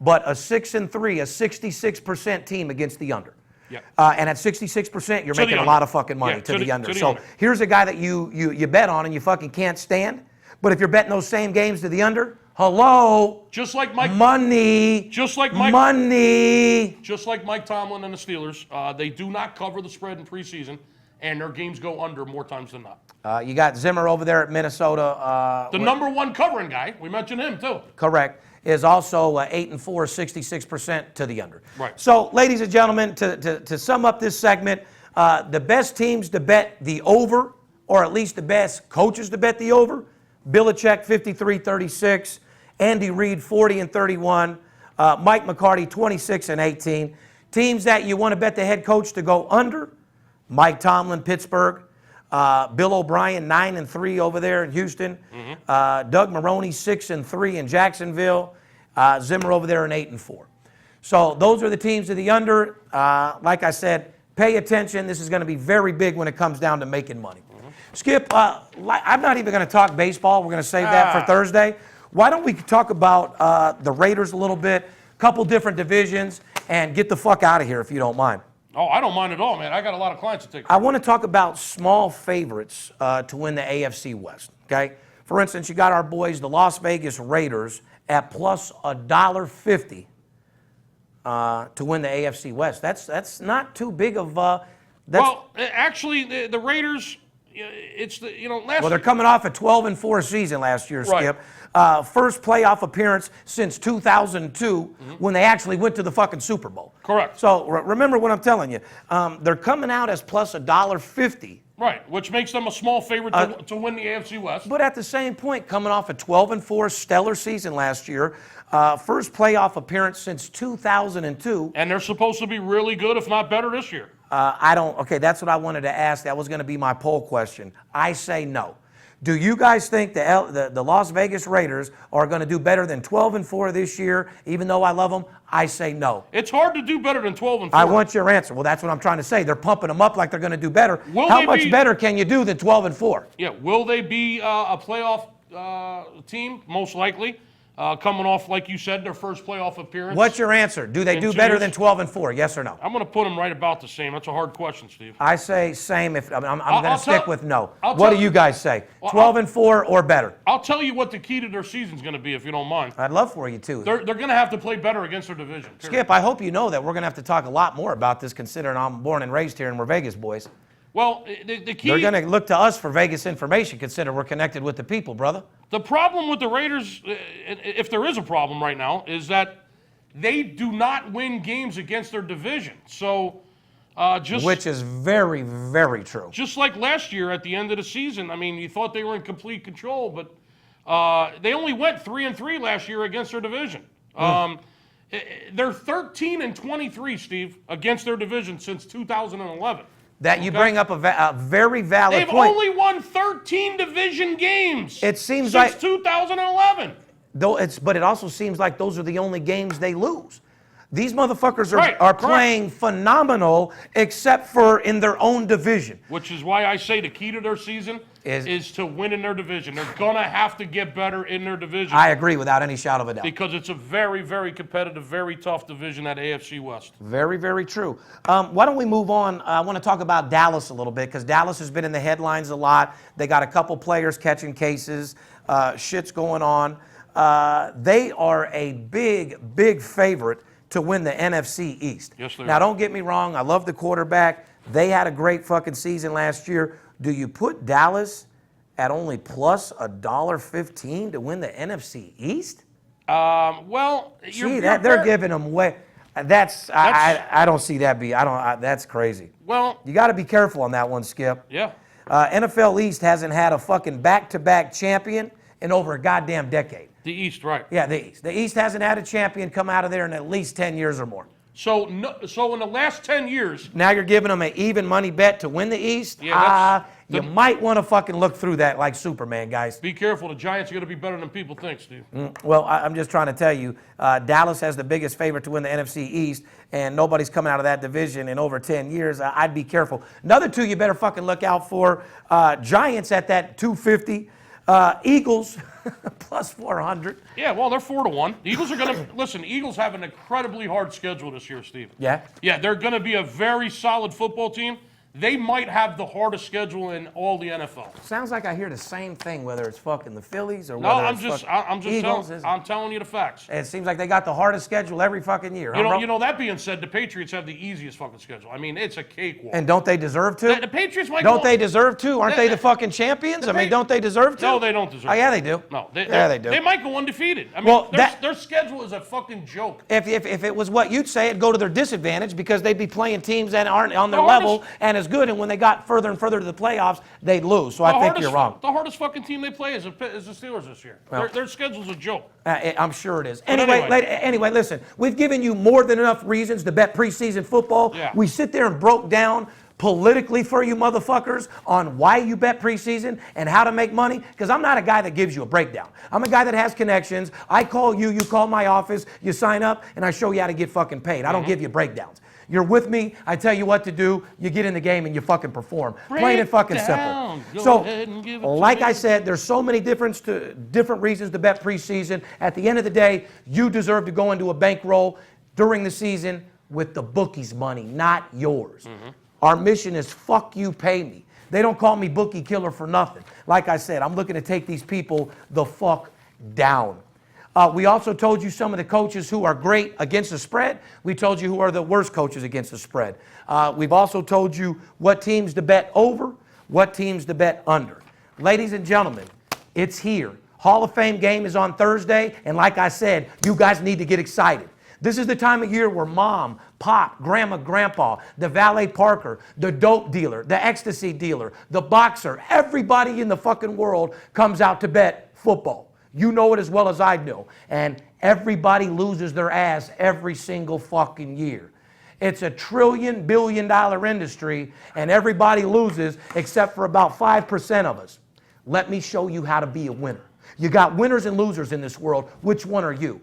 but a 6-3, a 66% team against the under. Yeah. And at 66%, you're making a lot of fucking money to the under. So here's a guy that you bet on and you fucking can't stand. But if you're betting those same games to the under, hello, just like Mike, money, just like Mike, money, just like Mike Tomlin and the Steelers, they do not cover the spread in preseason, and their games go under more times than not. You got Zimmer over there at Minnesota. The number one covering guy, we mentioned him too. Correct. Is also 8-4, 66% to the under. Right. So, ladies and gentlemen, to sum up this segment, the best teams to bet the over, or at least the best coaches to bet the over, Belichick 53-36, Andy Reid 40-31, Mike McCarty 26-18. Teams that you want to bet the head coach to go under, Mike Tomlin, Pittsburgh, Bill O'Brien 9-3 over there in Houston, Doug Maroney 6-3 in Jacksonville, Zimmer over there in 8-4. So those are the teams of the under. Like I said, pay attention. This is going to be very big when it comes down to making money. Skip, I'm not even going to talk baseball. We're going to save that for Thursday. Why don't we talk about the Raiders a little bit, couple different divisions, and get the fuck out of here if you don't mind. Oh, I don't mind at all, man. I got a lot of clients to take. I want to talk about small favorites to win the AFC West, okay? For instance, you got our boys, the Las Vegas Raiders, at plus $1.50 to win the AFC West. That's not too big of well, actually, the Raiders, it's the last. Well, they're coming off a 12-4 season last year, Skip. First playoff appearance since 2002 when they actually went to the fucking Super Bowl. Correct. So remember what I'm telling you. They're coming out as plus $1.50. Right, which makes them a small favorite to win the AFC West. But at the same point, coming off a 12-4 stellar season last year, first playoff appearance since 2002. And they're supposed to be really good, if not better, this year. Okay, that's what I wanted to ask. That was going to be my poll question. I say no. Do you guys think the Las Vegas Raiders are going to do better than 12-4 this year, even though I love them? I say no. It's hard to do better than 12-4. I want your answer. Well, that's what I'm trying to say. They're pumping them up like they're going to do better. How much better can you do than 12-4? Yeah, will they be a playoff team? Most likely. Coming off, like you said, their first playoff appearance. What's your answer? Do they do better than 12-4? Yes or no? I'm going to put them right about the same. That's a hard question, Steve. I say same. I'm going to stick with no. What do you guys say? 12-4 or better? I'll tell you what the key to their season's going to be, if you don't mind. I'd love for you to. They're going to have to play better against their division. Period. Skip, I hope you know that we're going to have to talk a lot more about this, considering I'm born and raised here and we're Vegas boys. Well, the key... They're going to look to us for Vegas information, considering we're connected with the people, brother. The problem with the Raiders, if there is a problem right now, is they do not win games against their division. So, which is very, very true. Just like last year at the end of the season, I mean, you thought they were in complete control, but they only went 3-3 last year against their division. They're 13-23, Steve, against their division since 2011. That you bring up a very valid They've point. only won 13 division games. It seems since like 2011. But it also seems like those are the only games they lose. These motherfuckers are, Right, are correct. playing phenomenal, except for in their own division. Which is why I say the key to their season is to win in their division. They're going to have to get better in their division. I agree without any shadow of a doubt. Because it's a very, very competitive, very tough division at AFC West. Very, very true. Why don't we move on? I want to talk about Dallas a little bit because Dallas has been in the headlines a lot. They got a couple players catching cases. Shit's going on. They are a big, big favorite to win the NFC East. Yes, they now, are. don't get me wrong. I love the quarterback. They had a great fucking season last year. Do you put Dallas at only plus $1.15 to win the NFC East? Well, They're giving them away. I don't see that that's crazy. Well, You got to be careful on that one, Skip. yeah. NFL East hasn't had a fucking back-to-back champion in over a goddamn decade. The East, right. Yeah, the East. The East hasn't had a champion come out of there in at least 10 years or more. So in the last 10 years, Now you're giving them an even money bet to win the East? Yeah, You might want to fucking look through that like Superman, guys. be careful. The Giants are going to be better than people think, Steve. Well, I'm just trying to tell you, Dallas has the biggest favorite to win the NFC East, and nobody's coming out of that division in over 10 years. I'd be careful. Another two you better fucking look out for, Giants at that 250, Eagles plus 400. Yeah, well, they're 4-1. The Eagles are going to listen. The Eagles have an incredibly hard schedule this year, Steve. Yeah? Yeah, they're going to be a very solid football team. They might have the hardest schedule in all the NFL. Sounds like I hear the same thing, whether it's fucking the Phillies or No, whether I'm it's just fucking Eagles. telling you the facts. It seems like they got the hardest schedule every fucking year. huh, bro? You know. That being said, the Patriots have the easiest fucking schedule. I mean, it's a cakewalk. And don't they deserve to? The Patriots might. Don't they deserve to? Aren't they the fucking champions? Don't they deserve to? No, they don't deserve. Oh, yeah, they do. No, they do. They might go undefeated. I mean, Well, their schedule is a fucking joke. If it was what you'd say, it'd go to their disadvantage because they'd be playing teams that aren't on their The level hardest- and as good. And when they got further and further to the playoffs, they'd lose. So I think you're wrong. The hardest fucking team they play is the Steelers this year. Their schedule's a joke. I'm sure it is. anyway. Anyway, listen, we've given you more than enough reasons to bet preseason football. Yeah. We sit there and broke down politically for you motherfuckers on why you bet preseason and how to make money, because I'm not a guy that gives you a breakdown. I'm a guy that has connections. I call you, you call my office, you sign up, and I show you how to get fucking paid. I don't give you breakdowns. You're with me, I tell you what to do, you get in the game and you fucking perform. Plain and fucking simple. Go ahead and give it to like me. I said, there's so many different reasons to bet preseason. At the end of the day, you deserve to go into a bankroll during the season with the bookies' money, not yours. Our mission is fuck you, pay me. They don't call me Bookie Killer for nothing. Like I said, I'm looking to take these people the fuck down. We also told you some of the coaches who are great against the spread. We told you who are the worst coaches against the spread. We've also told you what teams to bet over, what teams to bet under. Ladies and gentlemen, it's here. Hall of Fame game is on Thursday, and like I said, you guys need to get excited. This is the time of year where mom, pop, grandma, grandpa, the valet parker, the dope dealer, the ecstasy dealer, the boxer, everybody in the fucking world comes out to bet football. You know it as well as I know. And everybody loses their ass every single fucking year. It's a $1 trillion industry, and everybody loses except for about 5% of us. Let me show you how to be a winner. You got winners and losers in this world. Which one are you?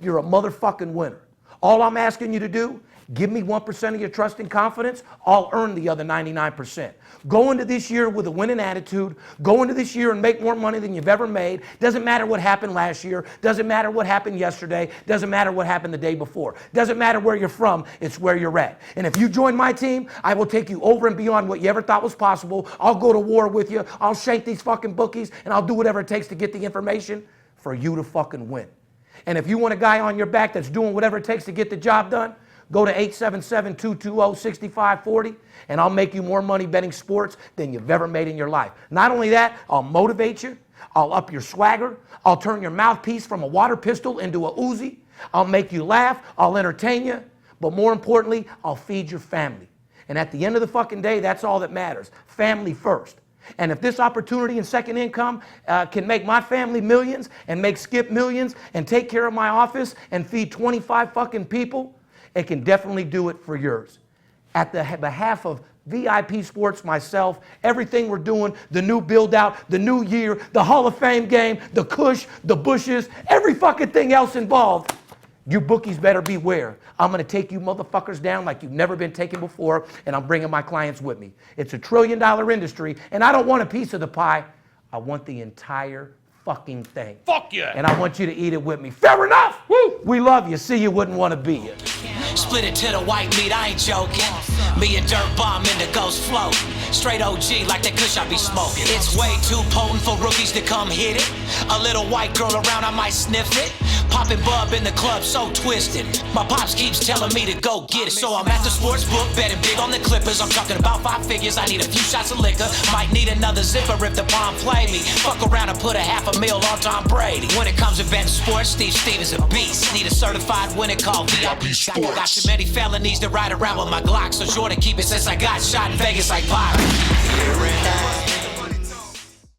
You're a motherfucking winner. All I'm asking you to do, give me 1% of your trust and confidence. I'll earn the other 99%. Go into this year with a winning attitude. Go into this year and make more money than you've ever made. Doesn't matter what happened last year. Doesn't matter what happened yesterday. Doesn't matter what happened the day before. Doesn't matter where you're from. It's where you're at. And if you join my team, I will take you over and beyond what you ever thought was possible. I'll go to war with you. I'll shank these fucking bookies, and I'll do whatever it takes to get the information for you to fucking win. And if you want a guy on your back that's doing whatever it takes to get the job done, go to 877-220-6540, and I'll make you more money betting sports than you've ever made in your life. Not only that, I'll motivate you. I'll up your swagger. I'll turn your mouthpiece from a water pistol into a Uzi. I'll make you laugh. I'll entertain you. But more importantly, I'll feed your family. And at the end of the fucking day, that's all that matters. Family first. And if this opportunity in second income can make my family millions and make Skip millions and take care of my office and feed 25 fucking people, it can definitely do it for yours. At the behalf of VIP Sports, myself, everything we're doing, the new build out, the new year, the Hall of Fame game, the Kush, the Bushes, every fucking thing else involved, you bookies better beware. I'm going to take you motherfuckers down like you've never been taken before, and I'm bringing my clients with me. It's a $1 trillion industry, and I don't want a piece of the pie. I want the entire fucking thing. Fuck yeah. And I want you to eat it with me. Fair enough. Woo. We love you. See, you wouldn't want to be you. Split it to the white meat, I ain't joking. Me and Dirt Bomb in the ghost float. Straight OG like that kush I be smoking. It's way too potent for rookies to come hit it. A little white girl around, I might sniff it. Poppin' bub in the club, so twisted. My pops keeps telling me to go get it. So I'm at the sports book, betting big on the Clippers. I'm talking about 5 figures, I need a few shots of liquor. Might need another zipper if the bomb play me. Fuck around and put $500,000 on Tom Brady. When it comes to betting sports, Steve Stevens a beast. Need a certified winner called VIP Sports. Got too many felonies to ride around with my Glock, so sure to keep it since I got shot in Vegas like Bobby.